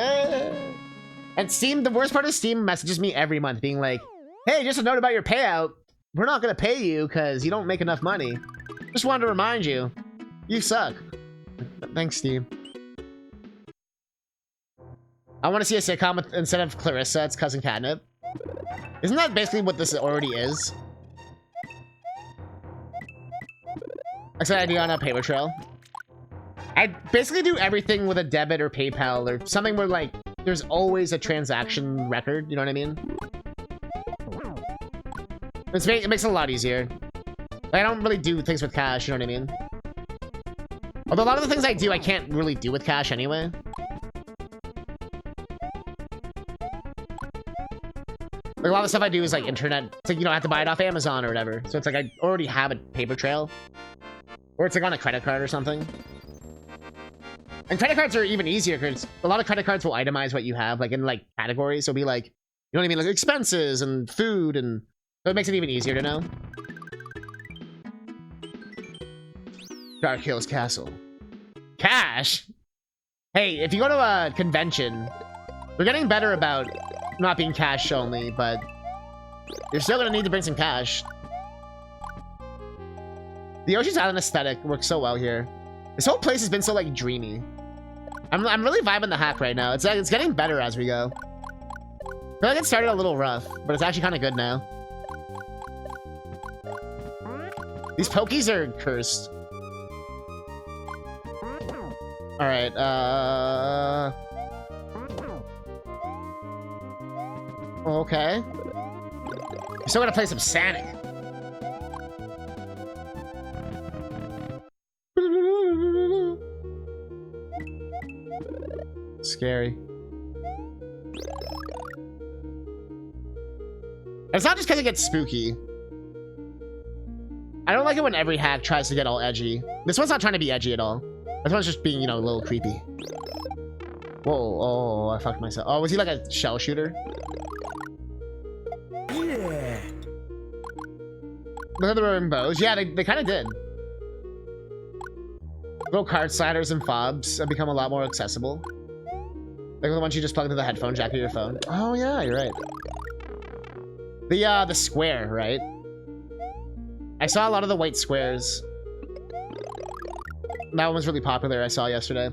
And Steam, the worst part is Steam messages me every month being like, hey, just a note about your payout. We're not going to pay you because you don't make enough money. Just wanted to remind you. You suck. Thanks, Steam. I want to see a sitcom with, instead of Clarissa, it's CousinCatnip. Isn't that basically what this already is? I said idea on a paper trail. I basically do everything with a debit or PayPal or something where like there's always a transaction record. You know what I mean? It makes it a lot easier. I don't really do things with cash. You know what I mean? Although a lot of the things I do, I can't really do with cash anyway. Like a lot of the stuff I do is like internet. It's like, you know, I have to buy it off Amazon or whatever. So it's like I already have a paper trail. Or it's like on a credit card or something. And credit cards are even easier because a lot of credit cards will itemize what you have, like in like categories. So it'll be like, you know what I mean? Like expenses and food, and so it makes it even easier to know. Dark Hills Castle. Cash? Hey, if you go to a convention, we're getting better about not being cash only, but you're still gonna need to bring some cash. The Yoshi's Island aesthetic works so well here. This whole place has been so like dreamy. I'm really vibing the hack right now. It's getting better as we go. I feel like it started a little rough, but it's actually kind of good now. These pokies are cursed. All right. Okay. We're still gonna play some Sonic. Scary. It's not just because it gets spooky. I don't like it when every hack tries to get all edgy. This one's not trying to be edgy at all. This one's just being, you know, a little creepy. Whoa, oh, I fucked myself. Oh, was he like a shell shooter? Yeah. Look at the rainbows. Yeah, they kind of did. Little card sliders and fobs have become a lot more accessible. Like the ones you just plug into the headphone jack of your phone. Oh yeah, you're right. The square, right? I saw a lot of the white squares. That one was really popular. I saw yesterday,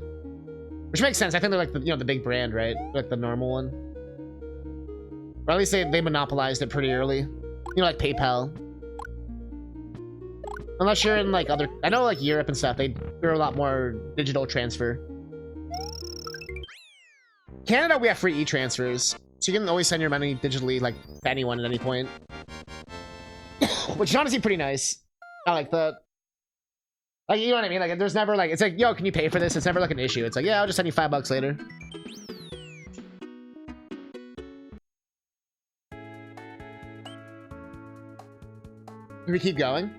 which makes sense. I think they're like the, you know, the big brand, right? Like the normal one, or at least they monopolized it pretty early. You know, like PayPal. I'm not sure in like other. I know like Europe and stuff. They're a lot more digital transfer. Canada, we have free e-transfers, so you can always send your money digitally, like to anyone at any point. Which is honestly pretty nice. I like that. Like, you know what I mean? Like, there's never like, it's like, yo, can you pay for this? It's never like an issue. It's like, yeah, I'll just send you $5 later. Do we keep going?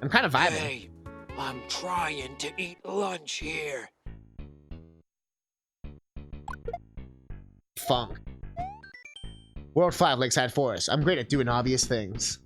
I'm kind of vibing. Hey, I'm trying to eat lunch here. Funk. World 5 Lakeside Forest. I'm great at doing obvious things.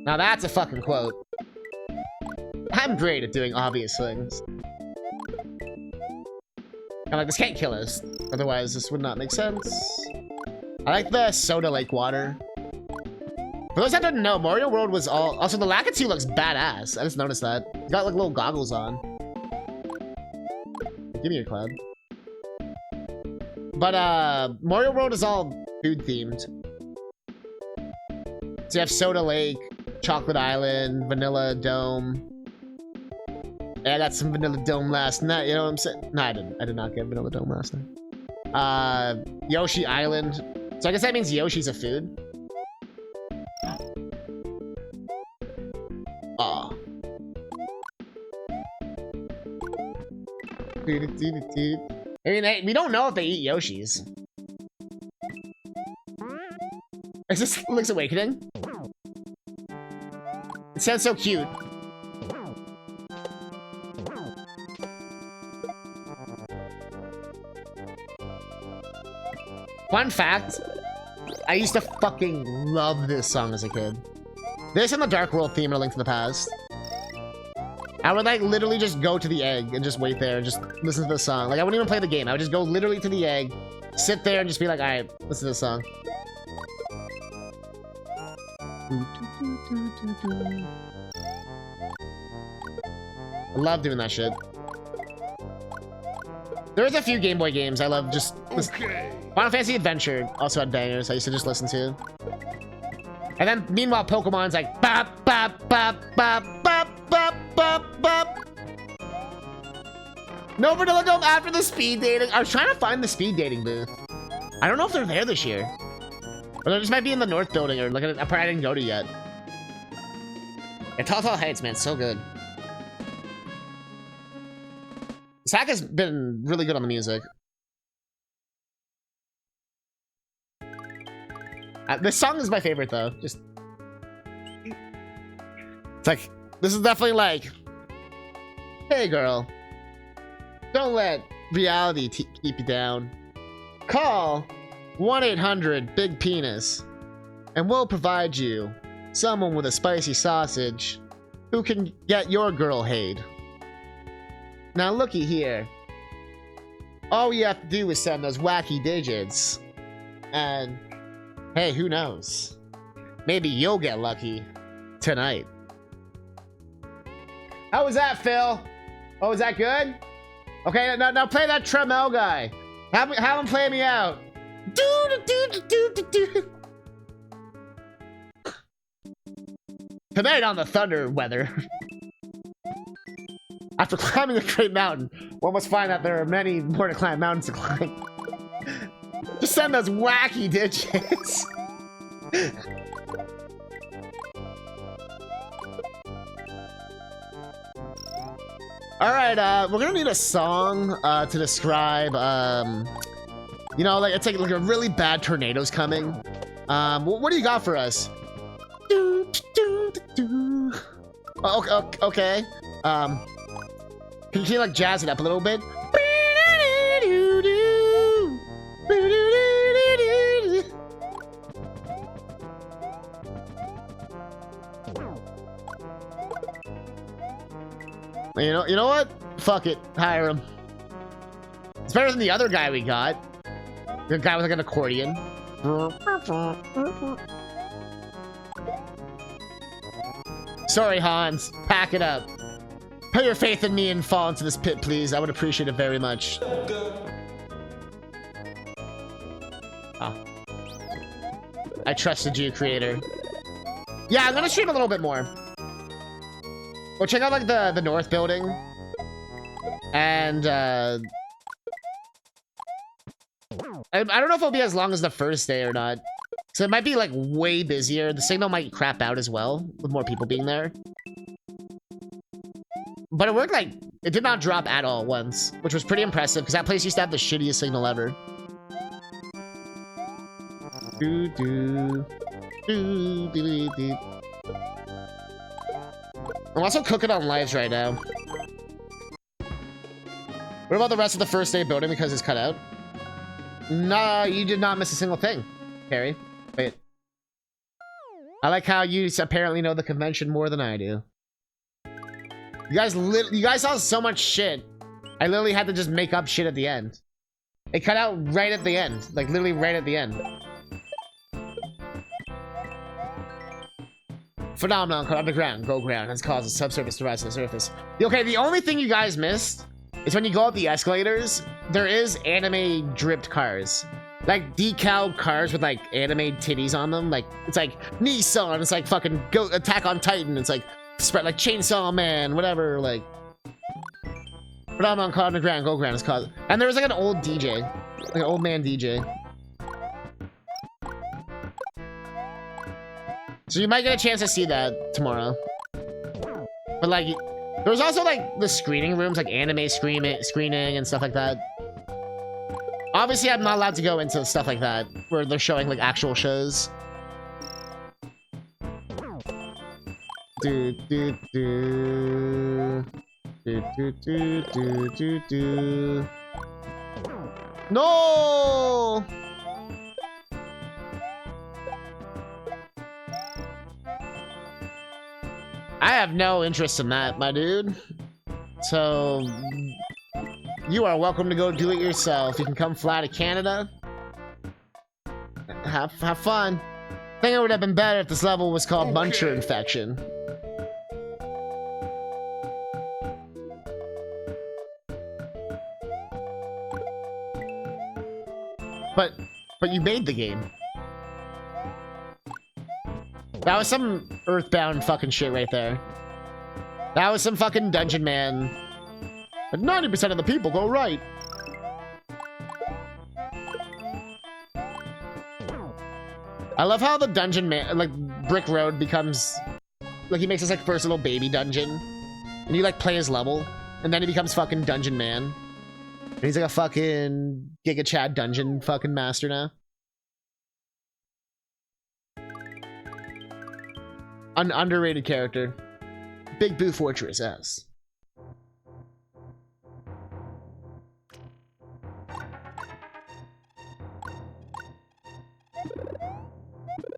Now that's a fucking quote. I'm great at doing obvious things. I'm like, this can't kill us. Otherwise, this would not make sense. I like the Soda Lake water. For those that didn't know, Mario World was all... Also, the Lakitu looks badass. I just noticed that. He's got, like, little goggles on. Give me your cloud. But, Mario World is all food-themed. So you have Soda Lake, Chocolate Island, Vanilla Dome. Yeah, I got some Vanilla Dome last night, you know what I'm saying? No, I didn't. I did not get Vanilla Dome last night. Yoshi Island. So I guess that means Yoshi's a food. Aw. I mean, we don't know if they eat Yoshis. Is this Link's Awakening? It sounds so cute. Fun fact, I used to fucking love this song as a kid. This and the Dark World theme in A Link to the Past. I would like literally just go to the egg and just wait there and just listen to this song. Like I wouldn't even play the game. I would just go literally to the egg, sit there and just be like, all right, listen to this song. I love doing that shit. There's a few Game Boy games I love just... Okay. Final Fantasy Adventure also had bangers I used to just listen to. And then, meanwhile, Pokemon's like... Bop, bop, bop, bop, bop, bop, bop, bop. No Vanilla Dome after the speed dating. I was trying to find the speed dating booth. I don't know if they're there this year. Or they just might be in the North building or like a part I didn't go to yet. Yeah, Telltale Heights, man, so good. Zach has been really good on the music. This song is my favorite though. Just, it's like, this is definitely like, hey girl, don't let reality keep you down. Call 1-800-BIG-PENIS and we'll provide you someone with a spicy sausage who can get your girl Haid. Now looky here. All you have to do is send those wacky digits. And hey, who knows? Maybe you'll get lucky tonight. How was that, Phil? Oh, was that good? Okay, now play that Tremel guy. Have him play me out. Tonight on the Thunder Weather. After climbing a great mountain, one must find that there are many more to climb mountains to climb. Just send those wacky digits. Alright, we're gonna need a song to describe, you know, like it's like a really bad tornado's coming. What do you got for us? Oh, okay. Can you like jazz it up a little bit? You know what? Fuck it. Hire him. It's better than the other guy we got. The guy with like an accordion. Sorry, Hans. Pack it up. Put your faith in me and fall into this pit, please. I would appreciate it very much. Oh. I trusted you, creator. Yeah, I'm gonna stream a little bit more. Well, check out like the North building. And I don't know if it'll be as long as the first day or not. So it might be like way busier. The signal might crap out as well with more people being there. But it worked like, it did not drop at all once, which was pretty impressive because that place used to have the shittiest signal ever. I'm also cooking on lives right now. What about the rest of the first day building because it's cut out? Nah, you did not miss a single thing, Carrie. Wait. I like how you apparently know the convention more than I do. You guys saw so much shit. I literally had to just make up shit at the end. It cut out right at the end. Like, literally right at the end. Phenomenon called underground, go ground, has caused a subsurface to rise to the surface. Okay, the only thing you guys missed is when you go up the escalators, there is anime dripped cars. Like decal cars with like anime titties on them. Like, it's like Nissan, it's like fucking Attack on Titan, it's like spread like Chainsaw Man, whatever, like. Phenomenon called underground, go ground is caused. And there was like an old DJ, like an old man DJ. So you might get a chance to see that tomorrow. But like, there was also like the screening rooms, like anime screening and stuff like that. Obviously, I'm not allowed to go into stuff like that, where they're showing like actual shows. Do do do do do do do do do. No! I have no interest in that, my dude. So, you are welcome to go do it yourself. You can come fly to Canada. Have fun. think it would have been better if this level was called Muncher Infection. But you made the game. That was some Earthbound fucking shit right there. That was some fucking Dungeon Man. But 90% of the people go right. I love how the Dungeon Man, like, Brick Road becomes... Like, he makes this, like, first little baby dungeon. And you, like, play his level. And then he becomes fucking Dungeon Man. And he's like a fucking Giga Chad dungeon fucking master now. An underrated character. Big Boo Fortress S.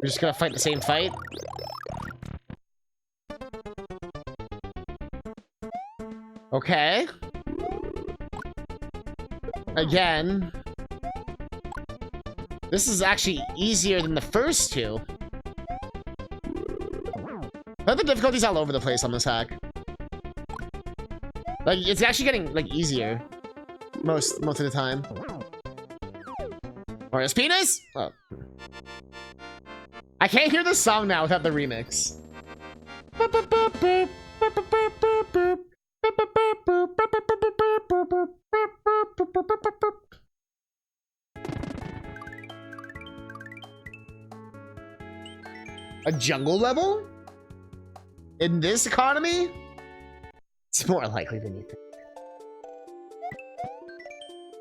We're just gonna fight the same fight? Okay. Again. This is actually easier than the first two. But the difficulty's all over the place on this hack. Like, it's actually getting, like, easier. Most of the time. Or his penis? Oh. I can't hear the song now without the remix. A jungle level? In this economy? It's more likely than you think.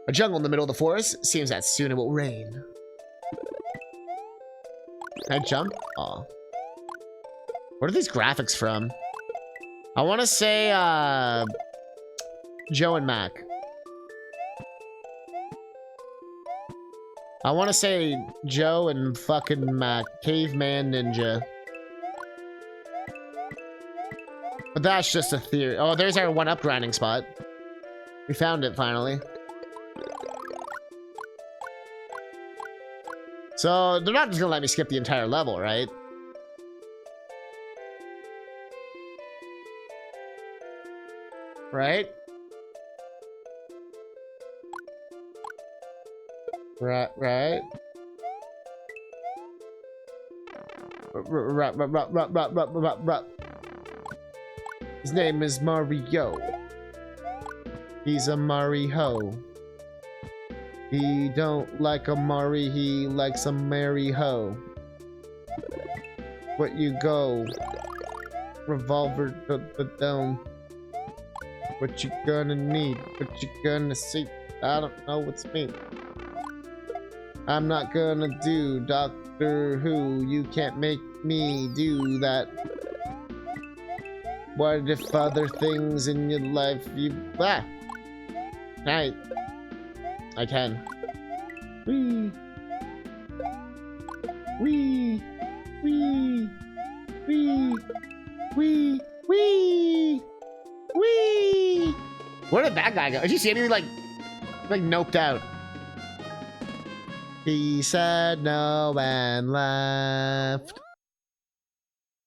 A jungle in the middle of the forest? Seems that soon it will rain. Can I jump? Aw. What are these graphics from? I want to say, Joe and Mac. I want to say Joe and fucking Mac. Caveman Ninja. But that's just a theory. Oh, there's our one-up grinding spot. We found it, finally. So, they're not just gonna let me skip the entire level, right? Right? Right. His name is Mario. He's a Mario. He don't like a Mari, he likes a Mary Ho. What you go? Revolver to the dome. What you gonna need? What you gonna see? I don't know what's me. I'm not gonna do Doctor Who. You can't make me do that. What if other things in your life you... Ah! I can. Wee! Wee! Wee! Wee! Wee! Wee! Wee! Where did that guy go? Did you see him? He like noped out. He said no and left.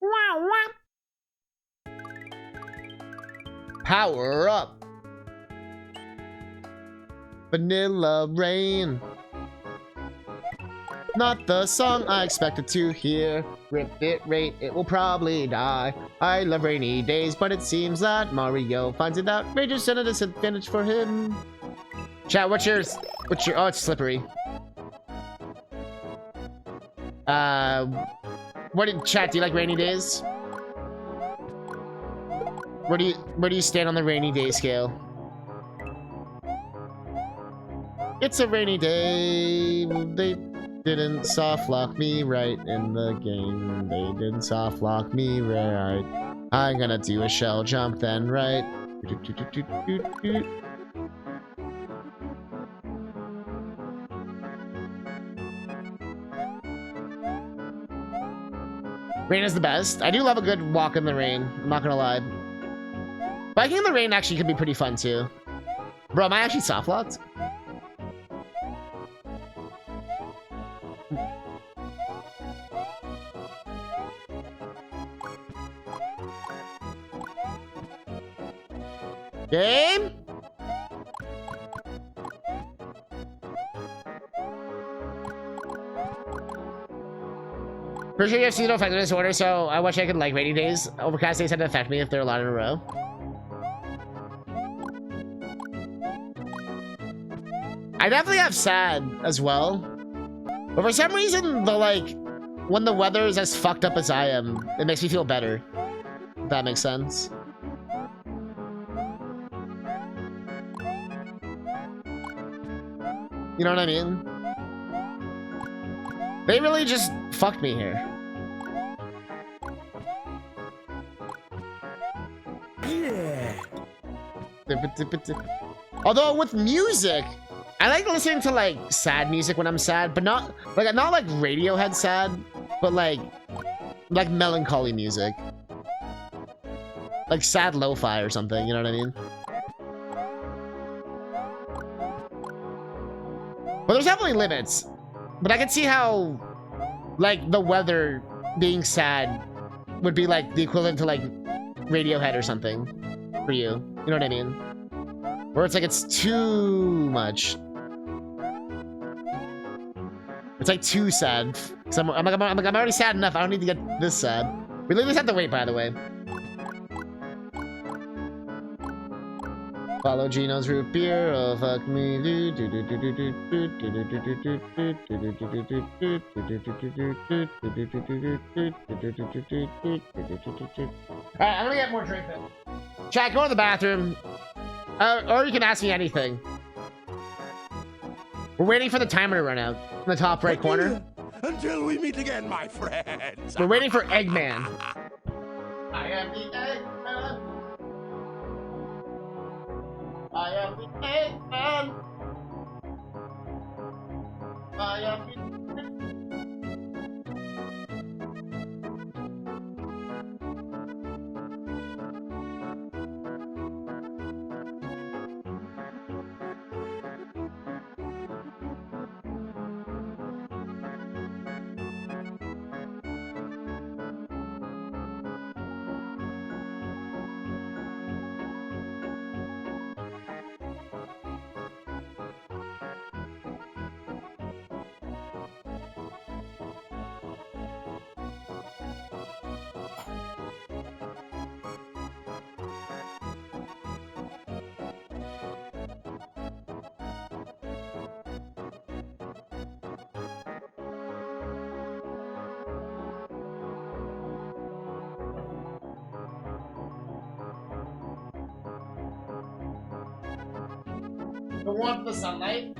Wow, wow. Power up. Vanilla Rain. Not the song I expected to hear. Rip it, rate, it will probably die. I love rainy days, but it seems that Mario finds it outrageous and a disadvantage for him. Chat, what's your, oh, it's slippery. Chat, do you like rainy days? Where do you stand on the rainy day scale? It's a rainy day. They didn't soft lock me right in the game. They didn't soft lock me right. I'm gonna do a shell jump then, right? Rain is the best. I do love a good walk in the rain. I'm not gonna lie. Biking in the rain actually can be pretty fun too. Bro, am I actually soft locked? Game? Pretty sure you have seasonal affective disorder, so I wish I could like rainy days. Overcast days tend to affect me if they're a lot in a row. I definitely have sad as well. But for some reason, when the weather is as fucked up as I am, it makes me feel better. If that makes sense. You know what I mean? They really just fucked me here. Yeah. Although with music, I like listening to like sad music when I'm sad, but not like Radiohead sad, but like melancholy music. Like sad lo-fi or something, you know what I mean? But there's definitely limits. But I can see how like the weather being sad would be like the equivalent to like Radiohead or something for you. You know what I mean? Where it's like it's too much. It's like too sad. So I'm already sad enough. I don't need to get this sad. We literally just have to wait, by the way. Follow Gino's root beer. Oh fuck me. Alright, I'm gonna get more drink then. Chat, go to the bathroom. Or you can ask me anything. We're waiting for the timer to run out in the top right corner. Until we meet again, my friends. We're waiting for Eggman. I am the Eggman. I am the Eggman. I am the warmth of the sunlight.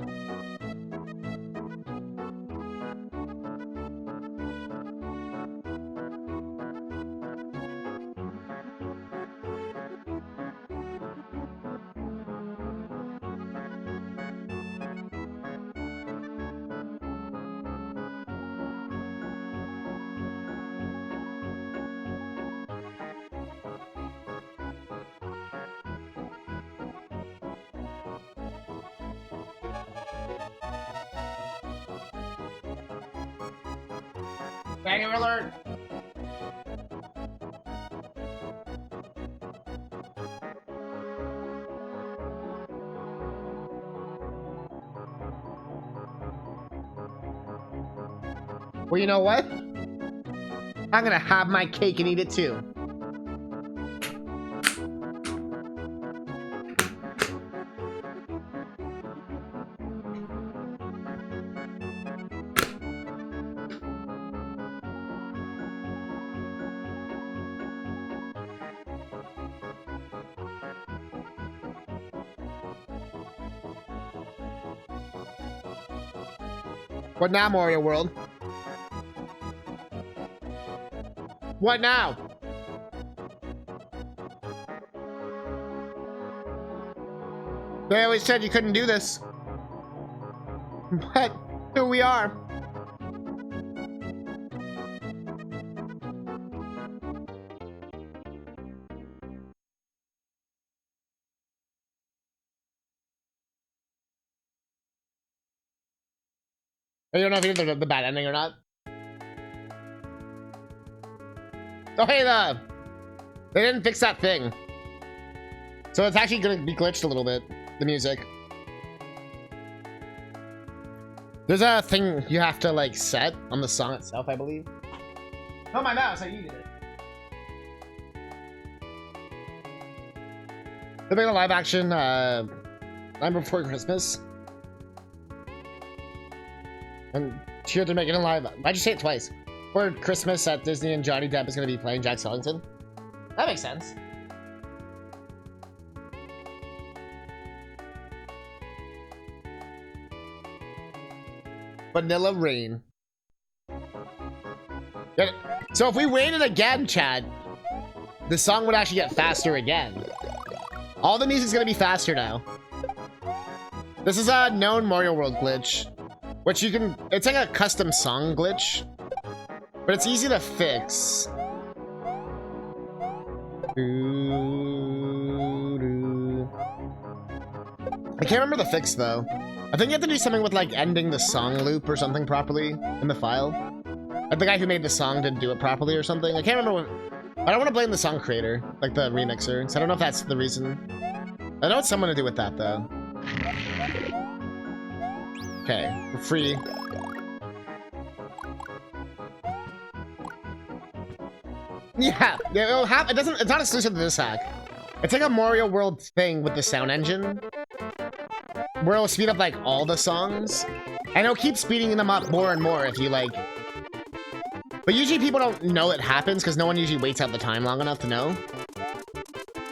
Banger alert! Well, you know what? I'm gonna have my cake and eat it too. What now, Mario World? What now? They always said you couldn't do this. But here we are. I don't know if you did the bad ending or not. Oh, hey, they didn't fix that thing. So it's actually gonna be glitched a little bit, the music. There's a thing you have to like set on the song itself, I believe. Oh, my mouse, I needed it. They're making a live action Night Before Christmas. And here they're making a live. Why'd you say it twice? For Christmas at Disney, and Johnny Depp is going to be playing Jack Skellington. That makes sense. Vanilla Rain. So if we waited again, Chad, the song would actually get faster again. All the music's gonna be faster now. This is a known Mario World glitch, which you can, it's like a custom song glitch, but it's easy to fix. I can't remember the fix though. I think you have to do something with like ending the song loop or something properly in the file. Like the guy who made the song didn't do it properly or something. I can't remember what. I don't want to blame the song creator, like the remixer, so I don't know if that's the reason. I know it's something to do with that though. Okay, we're free. Yeah, it'll have, it's not exclusive to this hack. It's like a Mario World thing with the sound engine, where it'll speed up like all the songs, and it'll keep speeding them up more and more if you like. But usually people don't know it happens because no one usually waits out the time long enough to know.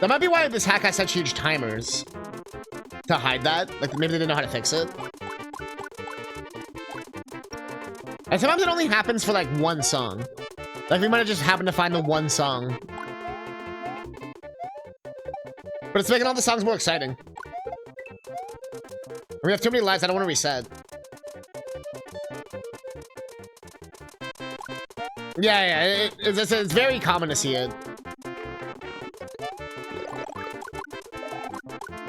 That might be why this hack has such huge timers, to hide that. Like maybe they didn't know how to fix it. And sometimes it only happens for like one song. Like we might have just happened to find the one song. But it's making all the songs more exciting. We have too many lives, I don't want to reset. Yeah, it's very common to see it.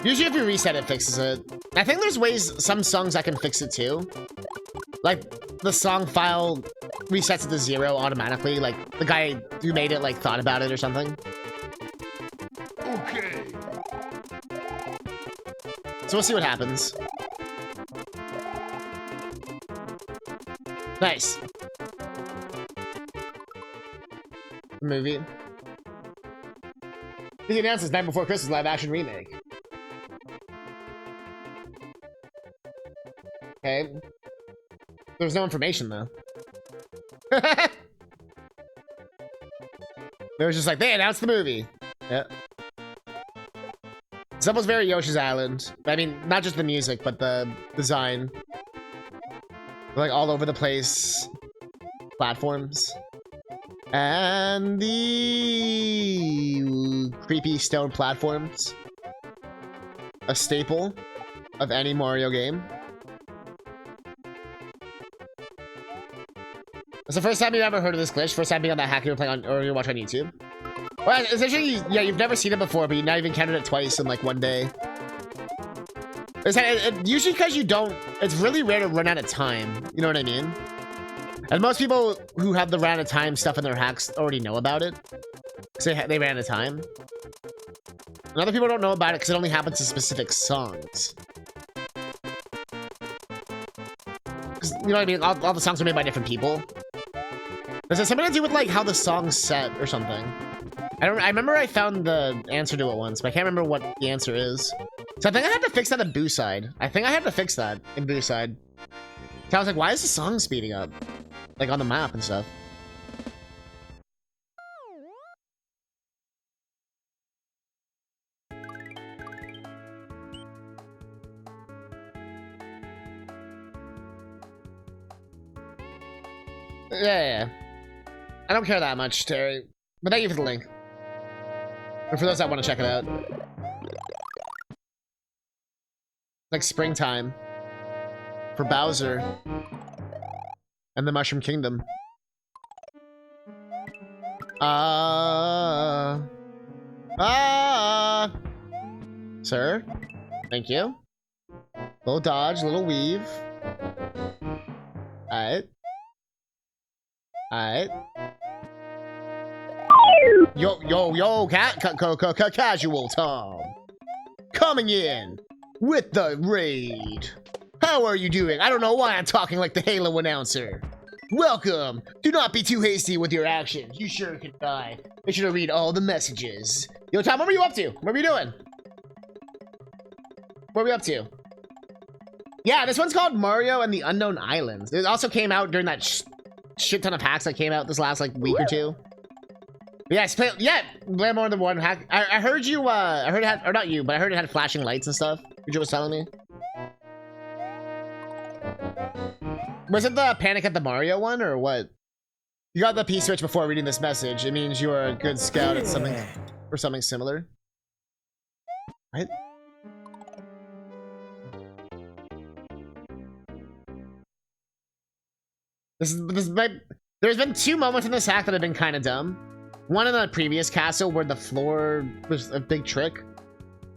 Usually if you reset it, fixes it. I think there's ways, some songs I can fix it too. Like, the song file resets it to 0 automatically. Like, the guy who made it, like, thought about it or something. Okay. So we'll see what happens. Nice. Movie. He announces Night Before Christmas live action remake. Okay. There's no information though. They were just like, they announced the movie. Yeah. It's almost very Yoshi's Island. I mean, not just the music, but the design. Like all over the place. Platforms. And the creepy stone platforms. A staple of any Mario game. It's the first time you've ever heard of this glitch? First time being on that hack you were playing on, or you watch on YouTube? Well, essentially, yeah, you've never seen it before, but you've not even counted it twice in like one day. It's usually because you don't, it's really rare to run out of time. You know what I mean? And most people who have the run out of time stuff in their hacks already know about it. Because they ran out of time. And other people don't know about it because it only happens to specific songs. You know what I mean? All the songs are made by different people. Does it have something to do with like how the song's set or something? I remember I found the answer to it once, but I can't remember what the answer is. So I think I had to fix that in Boo Side. I think I had to fix that in Boo Side. So I was like, why is the song speeding up? Like on the map and stuff. Yeah. I don't care that much, Terry. But thank you for the link. Or for those that want to check it out. Like springtime. For Bowser. And the Mushroom Kingdom. Sir? Thank you. Little dodge, little weave. Alright. Alright. Yo, casual Tom. coming in with the raid. How are you doing? I don't know why I'm talking like the Halo announcer. Welcome. Do not be too hasty with your actions. You sure can die. Make sure to read all the messages. Yo, Tom, what were you up to? What were you doing? What are we up to? Yeah, this one's called Mario and the Unknown Islands. It also came out during that shit ton of hacks that came out this last like week or two. But yeah, play more than one hack. I heard you. I heard it had, or not you, but I heard it had flashing lights and stuff. Luigi was telling me. Was it the Panic at the Mario one or what? You got the P-switch before reading this message. It means you are a good scout at something or something similar. Right? There's been 2 moments in this hack that have been kind of dumb. One in the previous castle where the floor was a big trick.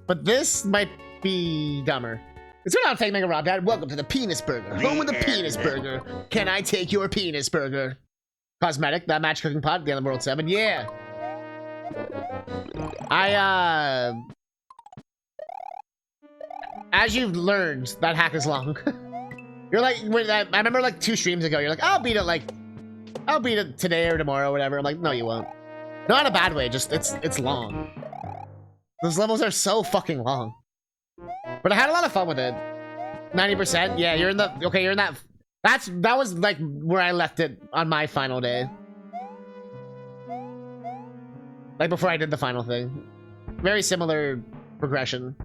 But this might be dumber. It's not fake Mega Rob Dad. Welcome to the Penis Burger. Home with the Penis Burger. Can I take your Penis Burger? Cosmetic, that match cooking pot, the end of World 7. Yeah. As you've learned, that hack is long. You're like, I remember like 2 streams ago, you're like, I'll beat it today or tomorrow or whatever. I'm like, no, you won't. Not in a bad way, just it's long. Those levels are so fucking long. But I had a lot of fun with it. 90%? Yeah, you're in that. That was like where I left it on my final day. Like before I did the final thing. Very similar progression.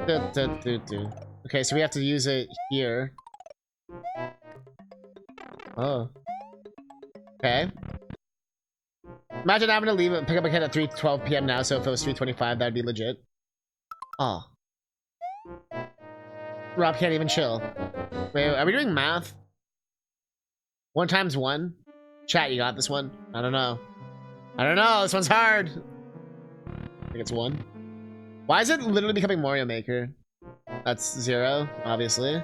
Okay, so we have to use it here. Oh. Okay. Imagine having to leave and pick up a kid at 3:12 p.m. now, so if it was 3:25, that'd be legit. Oh. Rob can't even chill. Wait, are we doing math? 1 times 1? Chat, you got this one? I don't know. This one's hard. I think it's 1. Why is it literally becoming Mario Maker? That's 0, obviously.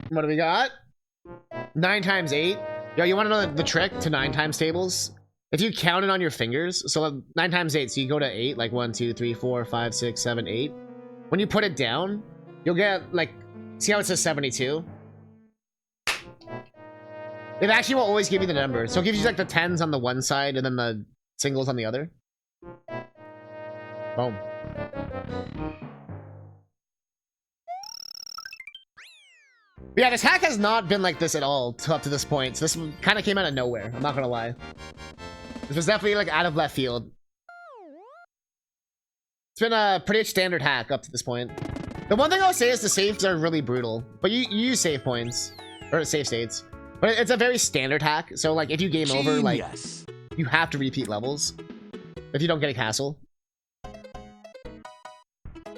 What do we got? 9 times 8. Yo, you want to know the trick to 9 times tables? If you count it on your fingers, so 9 times 8, so you go to 8, like 1, 2, 3, 4, 5, 6, 7, 8. When you put it down, you'll get, like, see how it says 72? It actually will always give you the number. So it gives you, like, the 10s on the one side and then the singles on the other. Boom. But yeah, this hack has not been like this at all up to this point. So this kind of came out of nowhere. I'm not gonna lie. This was definitely like out of left field. It's been a pretty standard hack up to this point. The one thing I'll say is the saves are really brutal. But you use save points. Or save states. But it's a very standard hack. So like if you game over, like you have to repeat levels. If you don't get a castle.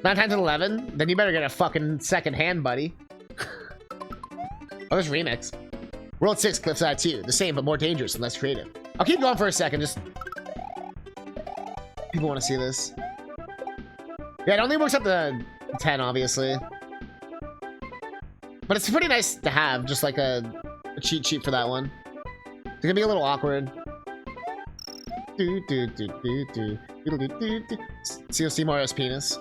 9 times 11? Then you better get a fucking second hand, buddy. Oh, there's remix. World 6 Cliffside 2. The same, but more dangerous and less creative. I'll keep going for a second, just... People want to see this. Yeah, it only works up to 10, obviously. But it's pretty nice to have, just like a cheat sheet for that one. It's gonna be a little awkward. See Mario's penis.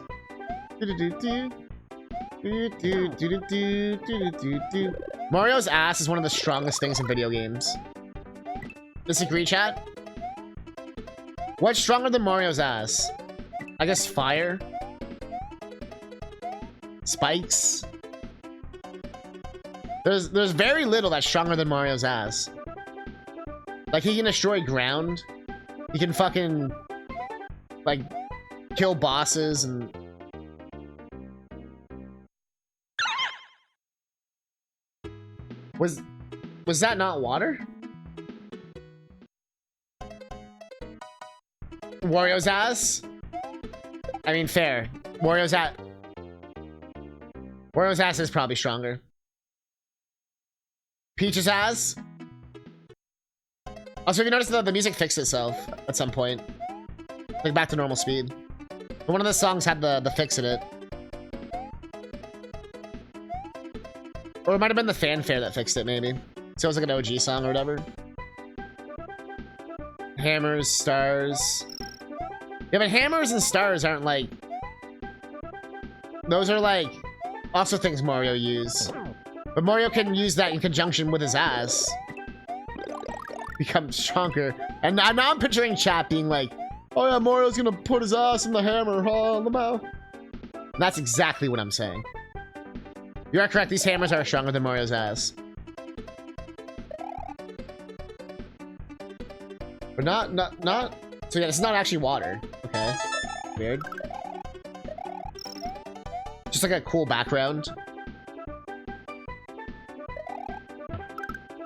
Mario's ass is one of the strongest things in video games. Disagree, chat? What's stronger than Mario's ass? I guess fire? Spikes? There's very little that's stronger than Mario's ass. Like, he can destroy ground. He can fucking, like, kill bosses and... Was that not water? Wario's ass? I mean, fair. Wario's ass is probably stronger. Peach's ass? Also, if you notice, the music fixed itself at some point. Like, back to normal speed. But one of the songs had the fix in it. Or it might have been the fanfare that fixed it, maybe. So it was like an OG song or whatever. hammers, stars. Yeah, but hammers and stars aren't like... Those are like also things Mario use. But Mario can use that in conjunction with his ass. Become stronger. And now I'm picturing chat being like, oh yeah, Mario's gonna put his ass in the hammer on the mouth. And that's exactly what I'm saying. You are correct, these hammers are stronger than Mario's ass. But not, so yeah, it's not actually water. Okay. Weird. Just like a cool background.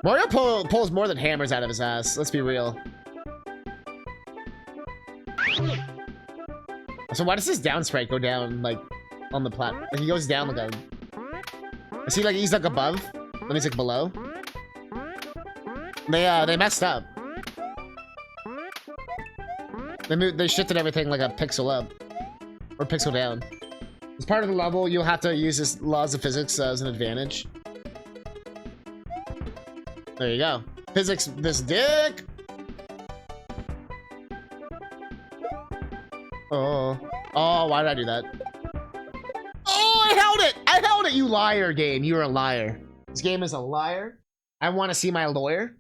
Mario pulls more than hammers out of his ass. Let's be real. So why does this down sprite go down, like, on the platform? Like, he goes down like a... Is he like, he's like above? Then he's like below? They messed up. They shifted everything like a pixel up. Or pixel down. As part of the level, you'll have to use this laws of physics as an advantage. There you go. Physics this dick! Oh. Oh, why did I do that? Oh, I held it! I held it, you liar, game. You're a liar. This game is a liar. I want to see my lawyer.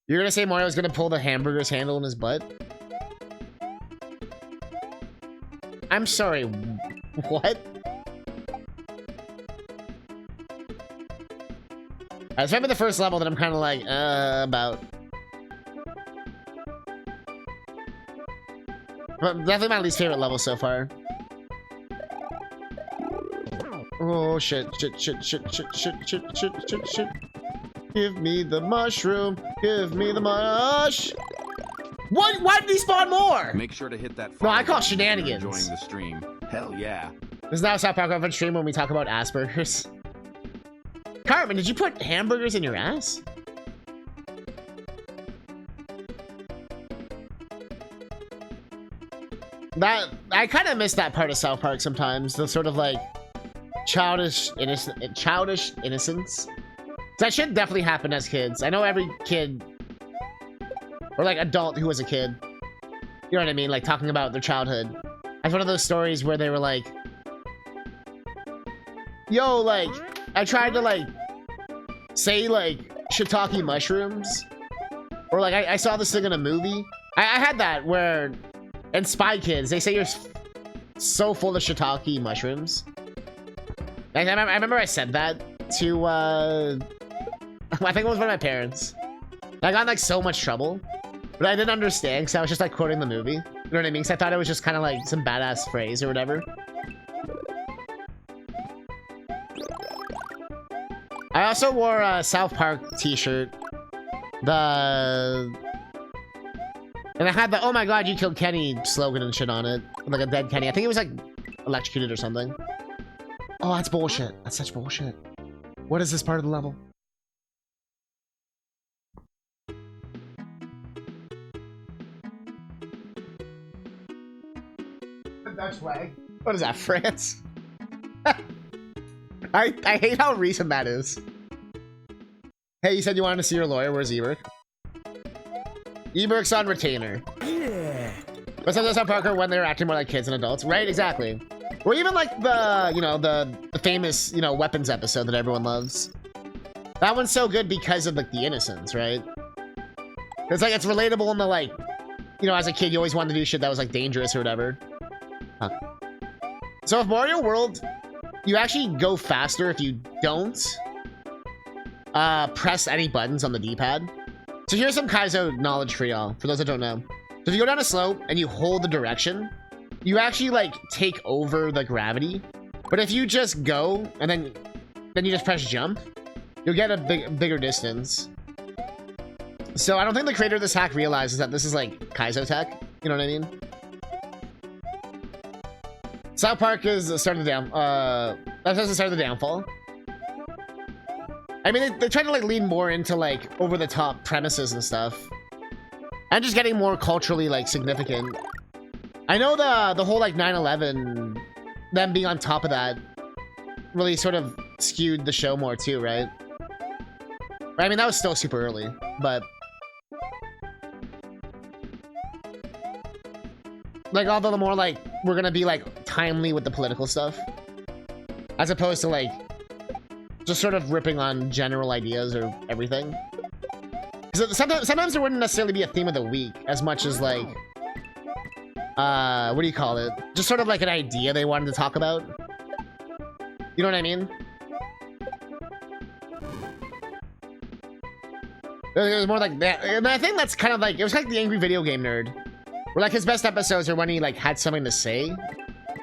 You're gonna say Mario's gonna pull the hamburger's handle in his butt? I'm sorry, what? It's maybe the first level that I'm kind of like, about. But definitely my least favorite level so far. Oh, shit. Give me the mushroom. Give me the mush. What? Why did he spawn more? Make sure to hit that. No, I call shenanigans. Enjoying the stream. Hell yeah. This is now a South Park reference stream when we talk about Asperger's. Cartman, did you put hamburgers in your ass? I kind of miss that part of South Park sometimes. The sort of like childish innocence. That should definitely happen as kids. I know every kid or like adult who was a kid, you know what I mean? Like talking about their childhood. That's one of those stories where they were like, yo, like, I tried to like say like shiitake mushrooms. Or like I saw this thing in a movie. I had that where in Spy Kids, they say you're so full of shiitake mushrooms. I remember I said that to, I think it was one of my parents. I got in like so much trouble, but I didn't understand because I was just like quoting the movie. You know what I mean? Because I thought it was just kind of like some badass phrase or whatever. I also wore a South Park t-shirt. And I had the, oh my god, you killed Kenny slogan and shit on it. Like a dead Kenny. I think it was like electrocuted or something. Oh, that's bullshit. That's such bullshit. What is this part of the level? The Dutch flag. What is that, France? I hate how recent that is. Hey, you said you wanted to see your lawyer. Where's Eberk? Eberk's on retainer. Yeah. But sometimes on Parker when they're acting more like kids and adults, right? Exactly. Or even like the, you know, the famous, you know, weapons episode that everyone loves. That one's so good because of like the innocence, right? It's like it's relatable in the like, you know, as a kid you always wanted to do shit that was like dangerous or whatever. Huh. So if Mario World, you actually go faster if you don't press any buttons on the D-pad. So here's some Kaizo knowledge for y'all, for those that don't know. So if you go down a slope and you hold the direction, you actually like take over the gravity. But if you just go and then you just press jump, you'll get a bigger distance. So I don't think the creator of this hack realizes that this is like Kaizo tech. You know what I mean? South Park is the start of the that's the start of the downfall. I mean, they try to like lean more into like over the top premises and stuff, and just getting more culturally like significant. I know the whole like 9/11, them being on top of that, really sort of skewed the show more too, right? I mean, that was still super early, but Like, although the more, like, we're gonna be, like, timely with the political stuff. As opposed to, like, just sort of ripping on general ideas or everything. Because sometimes there wouldn't necessarily be a theme of the week as much as, like, what do you call it? Just sort of like an idea they wanted to talk about. You know what I mean? It was more like that. And I think that's kind of like, it was like the Angry Video Game Nerd. Where, like, his best episodes are when he, like, had something to say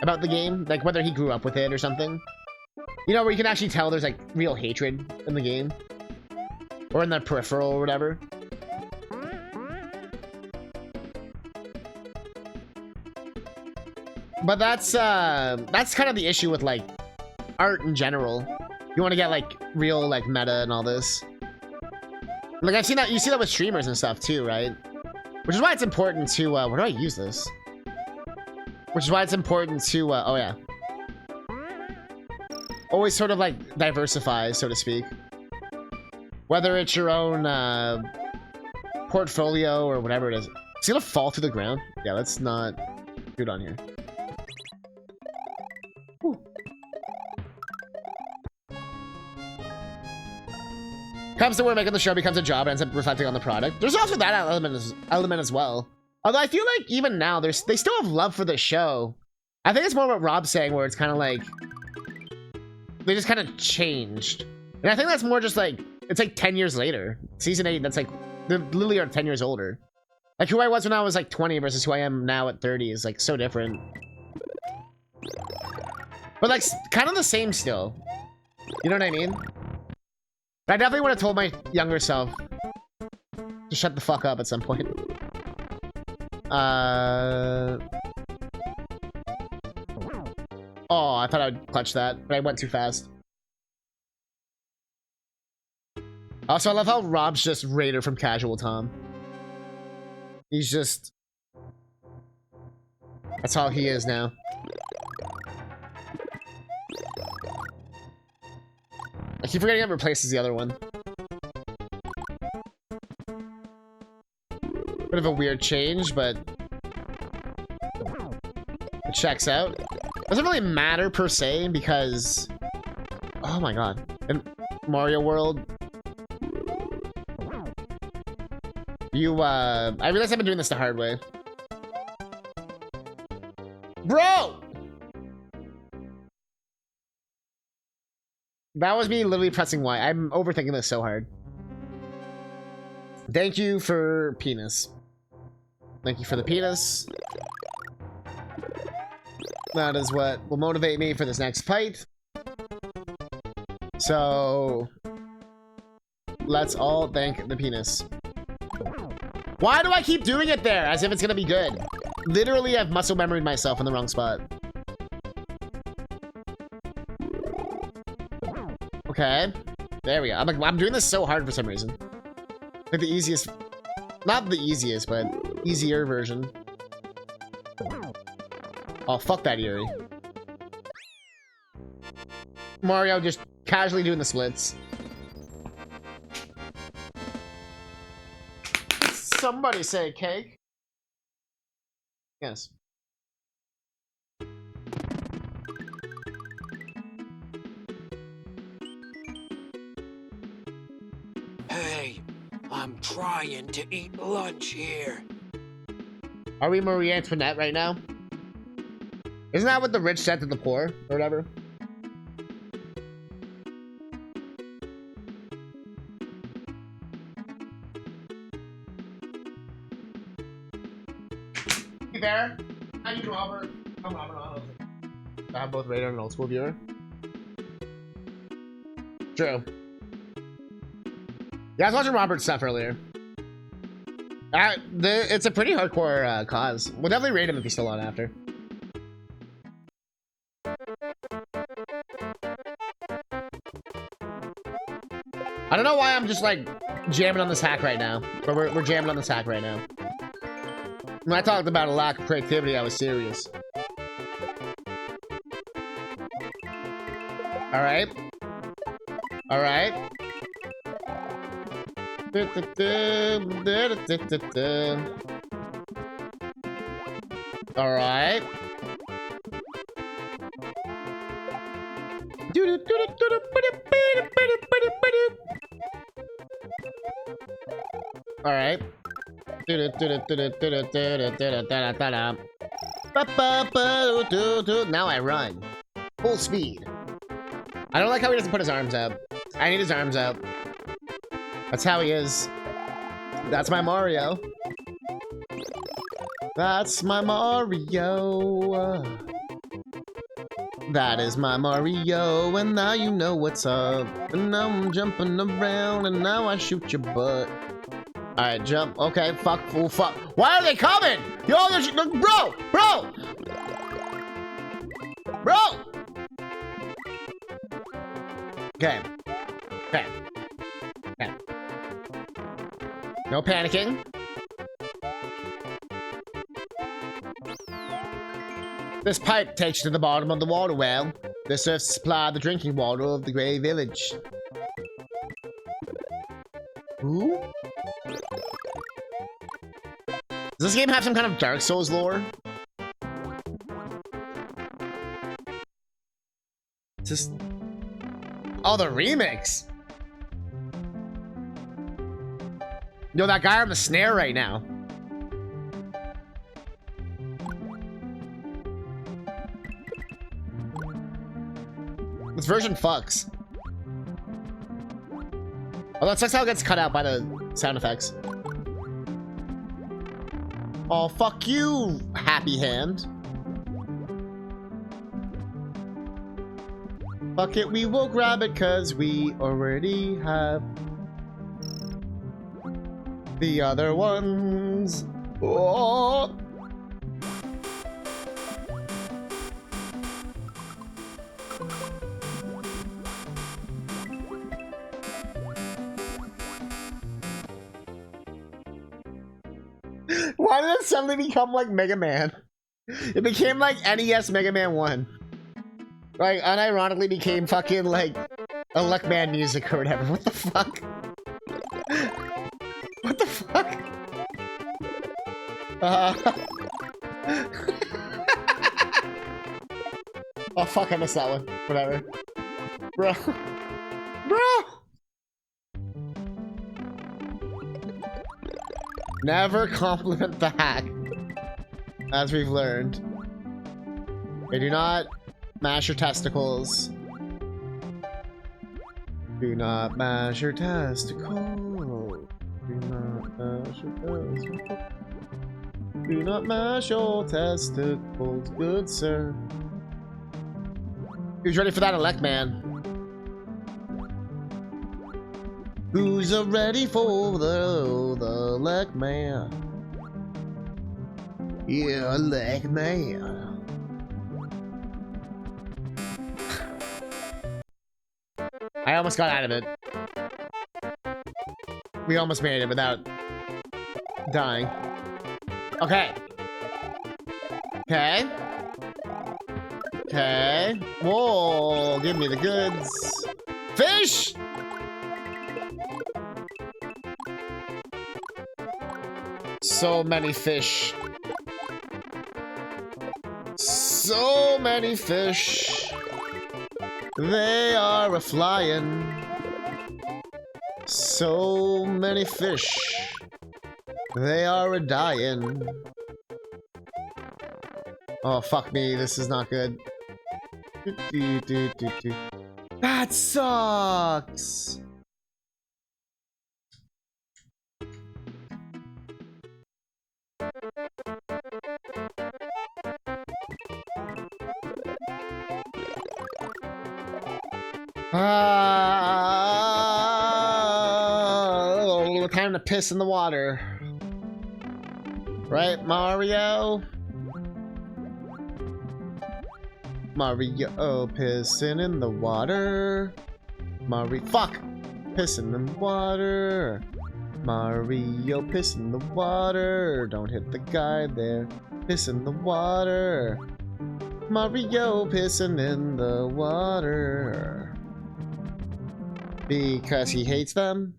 about the game. Like, whether he grew up with it or something. You know, where you can actually tell there's, like, real hatred in the game. Or in the peripheral or whatever. But that's kind of the issue with, like, art in general. You want to get, like, real, like, meta and all this. Like, I've seen that, you see that with streamers and stuff too, right? Which is why it's important to, where do I use this? Which is why it's important to, oh yeah. Always sort of, like, diversify, so to speak. Whether it's your own, portfolio or whatever it is. Is it gonna fall to the ground? Yeah, let's not do it on here. Whew. Comes to where making the show becomes a job and ends up reflecting on the product. There's also that element as well. Although I feel like even now, they still have love for the show. I think it's more what Rob's saying, where it's kind of like they just kind of changed. And I think that's more just like, it's like 10 years later. Season 8, that's like, they literally are 10 years older. Like, who I was when I was like 20 versus who I am now at 30 is like so different. But like, kind of the same still. You know what I mean? I definitely would have told my younger self to shut the fuck up at some point. Oh, I thought I would clutch that, but I went too fast. Also, I love how Rob's just Raider from Casual Tom. He's just... That's all he is now. I keep forgetting it replaces the other one. Bit of a weird change, but... It checks out. Doesn't really matter per se, because... Oh my god. In Mario World... I realize I've been doing this the hard way. Bro! That was me literally pressing Y. I'm overthinking this so hard. Thank you for penis. Thank you for the penis. That is what will motivate me for this next fight. So... Let's all thank the penis. Why do I keep doing it there? As if it's gonna be good. Literally, I've muscle memoried myself in the wrong spot. Okay. There we go. I'm doing this so hard for some reason. Like the easiest... Not the easiest, but easier version. Oh, fuck that, Yuri. Mario just casually doing the splits. Somebody say cake. Yes. Hey, I'm trying to eat lunch here. Are we Marie Antoinette right now? Isn't that what the rich said to the poor, or whatever? There. I need Robert. I'm Robert. I have both radar and old school viewer. True. Yeah, I was watching Robert's stuff earlier. It's a pretty hardcore cause. We'll definitely rate him if he's still on after. I don't know why I'm just like jamming on this hack right now. But we're jamming on this hack right now. When I talked about a lack of creativity, I was serious. Alright. Alright. All right. All right. Now I run. Full speed. I don't like how he doesn't put his arms up. I need his arms up. That's how he is. That's my Mario. That's my Mario. That is my Mario, and now you know what's up. And now I'm jumping around, and now I shoot your butt. Alright, jump. Okay, fuck, fool, fuck. Why are they coming? Yo, bro! Bro! Bro! Okay. Okay. Okay. No panicking. This pipe takes you to the bottom of the water well. This serves to supply the drinking water of the Grey Village. Ooh? Does this game have some kind of Dark Souls lore? Just... Oh, the remix! Yo, that guy on the snare right now. This version fucks. Oh, that sucks how it gets cut out by the sound effects. Oh, fuck you, happy hand. Fuck it, we will grab it cause we already have the other ones. Oh. Why did it suddenly become like Mega Man? It became like NES Mega Man 1. Like, unironically became fucking like Elect Man music or whatever. What the fuck? What the fuck? Oh fuck, I missed that one. Whatever. Bro. Bro! Never compliment the hack. As we've learned. Okay, do not mash your testicles. Do not mash your testicles. Do not mash your testicles. Do not mash your testicles, good sir. Who's ready for that elect man? Who's ready for the elect man? Yeah, elect man. I almost got out of it. We almost made it without dying. Okay. Okay. Okay. Whoa, give me the goods. Fish! So many fish. So many fish. They are a-flying. So many fish. They are a-dying. Oh, fuck me. This is not good. That sucks! Time to piss in the water. Right, Mario? Mario pissing in the water. Fuck! Pissing in the water. Mario piss in the water. Don't hit the guy there. Piss in the water. Mario pissing in the water. Because he hates them.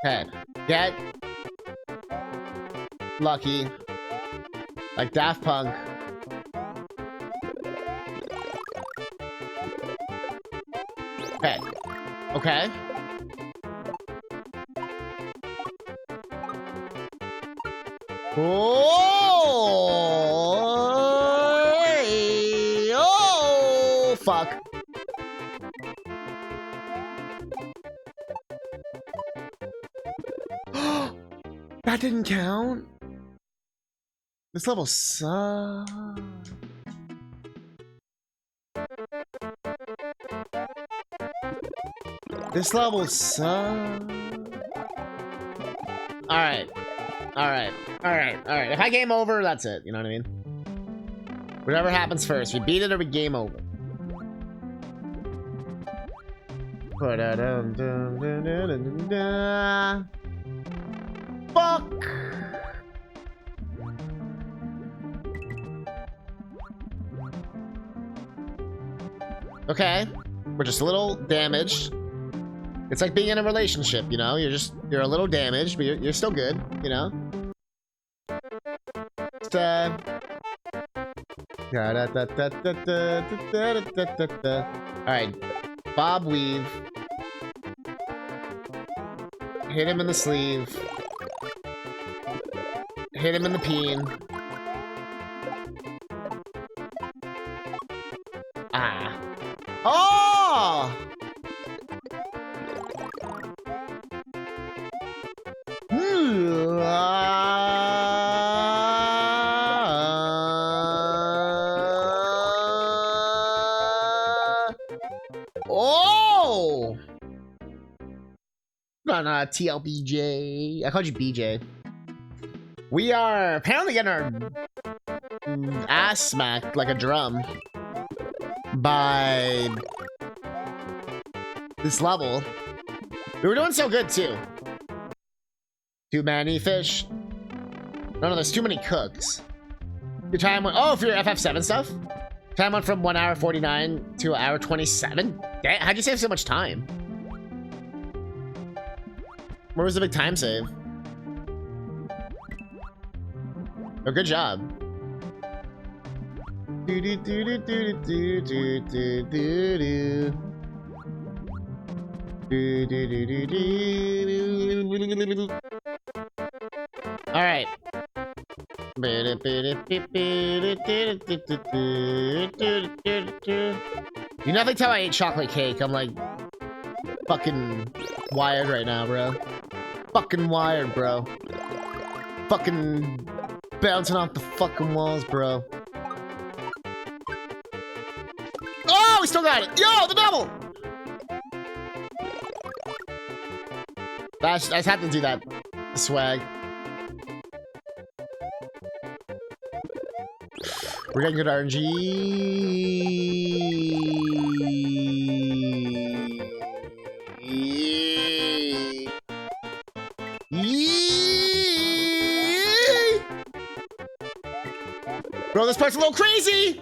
Okay. Get lucky. Like Daft Punk. Okay. Okay. Oh! Hey, oh! Fuck. That didn't count. This level sucks. This level sucks. Alright. Alright. Alright. Alright. If I game over, that's it. You know what I mean? Whatever happens first. We beat it or we game over. Fuck! Okay. We're just a little damaged. It's like being in a relationship, you know? You're a little damaged, but you're still good, you know? Just, alright. Bob weave. Hit him in the sleeve. Hit him in the peen. Ah. Oh! Oh! No, TLBJ. I called you BJ. We are apparently getting our ass smacked like a drum by this level. We were doing so good too. Too many fish. No, there's too many cooks. Your time went. Oh, for your FF7 stuff? Time went from 1 hour 49 to 1 hour 27? Damn, how'd you save so much time? Where was the big time save? Oh, good job. All right. You nothing tell I ate chocolate cake. I'm like fucking wired right now, bro. Fucking wired, bro. Fucking bouncing off the fucking walls, bro. Oh, we still got it. Yo, the double. I just had to do that swag. We're getting good RNG. Bro, this part's a little crazy.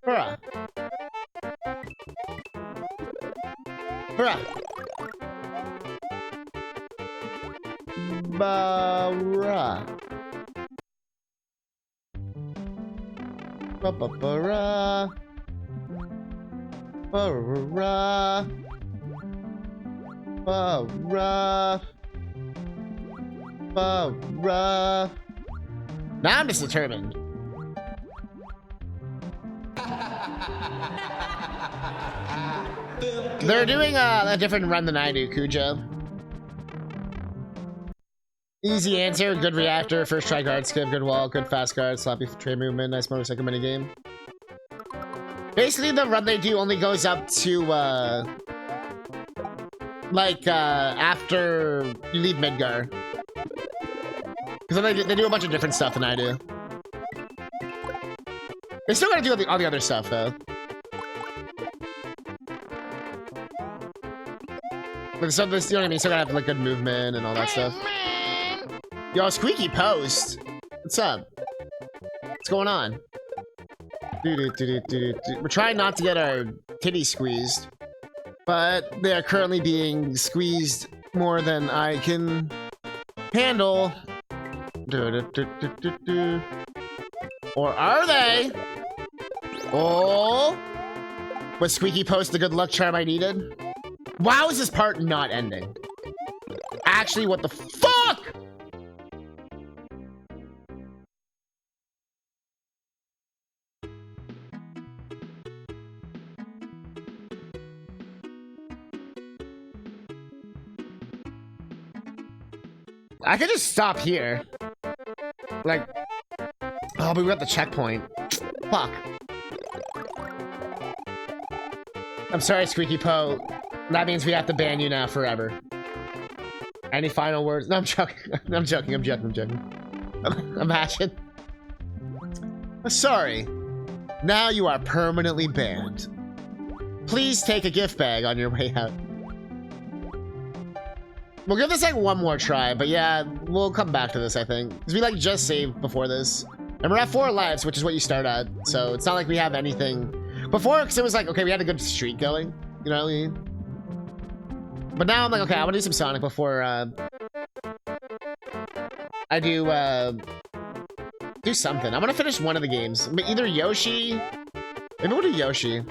Bruh. Bruh. Bruh. Ba-ba-ba-ra. Ba-ra. Ba-ra. Ba-ra. Now I'm just determined. They're doing a different run than I do, Cujo. Easy answer, good reactor, first try guard skip, good wall, good fast guard, sloppy trade movement, nice motorcycle minigame. Basically, the run they do only goes up to, after you leave Midgar. Because they do a bunch of different stuff than I do. They still gotta do all the other stuff, though. But so this, you know what I mean? Still gotta have like good movement and all that stuff. Yo, Squeaky Post. What's up? What's going on? We're trying not to get our titties squeezed, but they are currently being squeezed more than I can handle. Or are they? Oh! Was Squeaky Post the good luck charm I needed? Wow, is this part not ending? Actually, what the fuck? I could just stop here. Like, oh, but we're at the checkpoint. Fuck. I'm sorry, Squeaky Poe. That means we have to ban you now forever. Any final words? No, I'm joking. I'm joking. I'm hatching. Sorry. Now you are permanently banned. Please take a gift bag on your way out. We'll give this like one more try, but yeah, we'll come back to this, I think. Because we like just saved before this. And we're at 4 lives, which is what you start at. So it's not like we have anything before, because it was like, okay, we had a good streak going. You know what I mean? But now I'm like, okay, I want to do some Sonic before I do something. I'm gonna finish one of the games. Either Yoshi. Maybe we'll do Yoshi.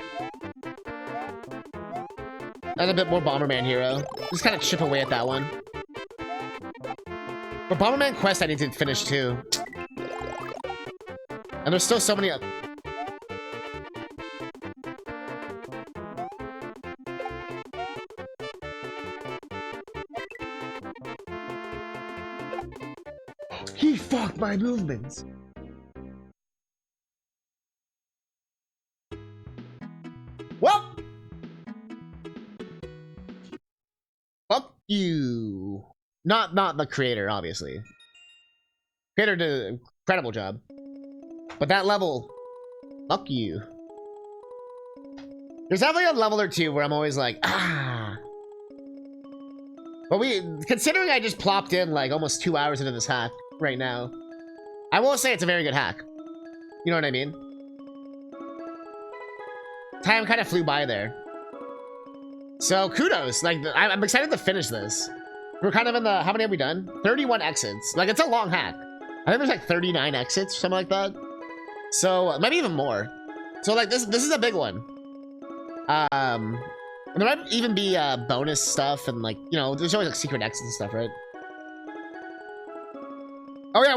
And a bit more Bomberman Hero. Just kind of chip away at that one. But Bomberman Quest I need to finish too. And there's still so many... He fucked my movements. Well, fuck you. Not the creator, obviously. Creator did an incredible job. But that level, fuck you. There's definitely a level or two where I'm always like, ah. But considering I just plopped in like almost 2 hours into this hack right now, I will say it's a very good hack. You know what I mean? Time kind of flew by there. So kudos, like I'm excited to finish this. We're kind of in the, how many have we done? 31 exits. Like it's a long hack. I think there's like 39 exits, something like that. So maybe even more. So like this is a big one. There might even be bonus stuff and like, you know, there's always like secret exits and stuff, right? Oh yeah,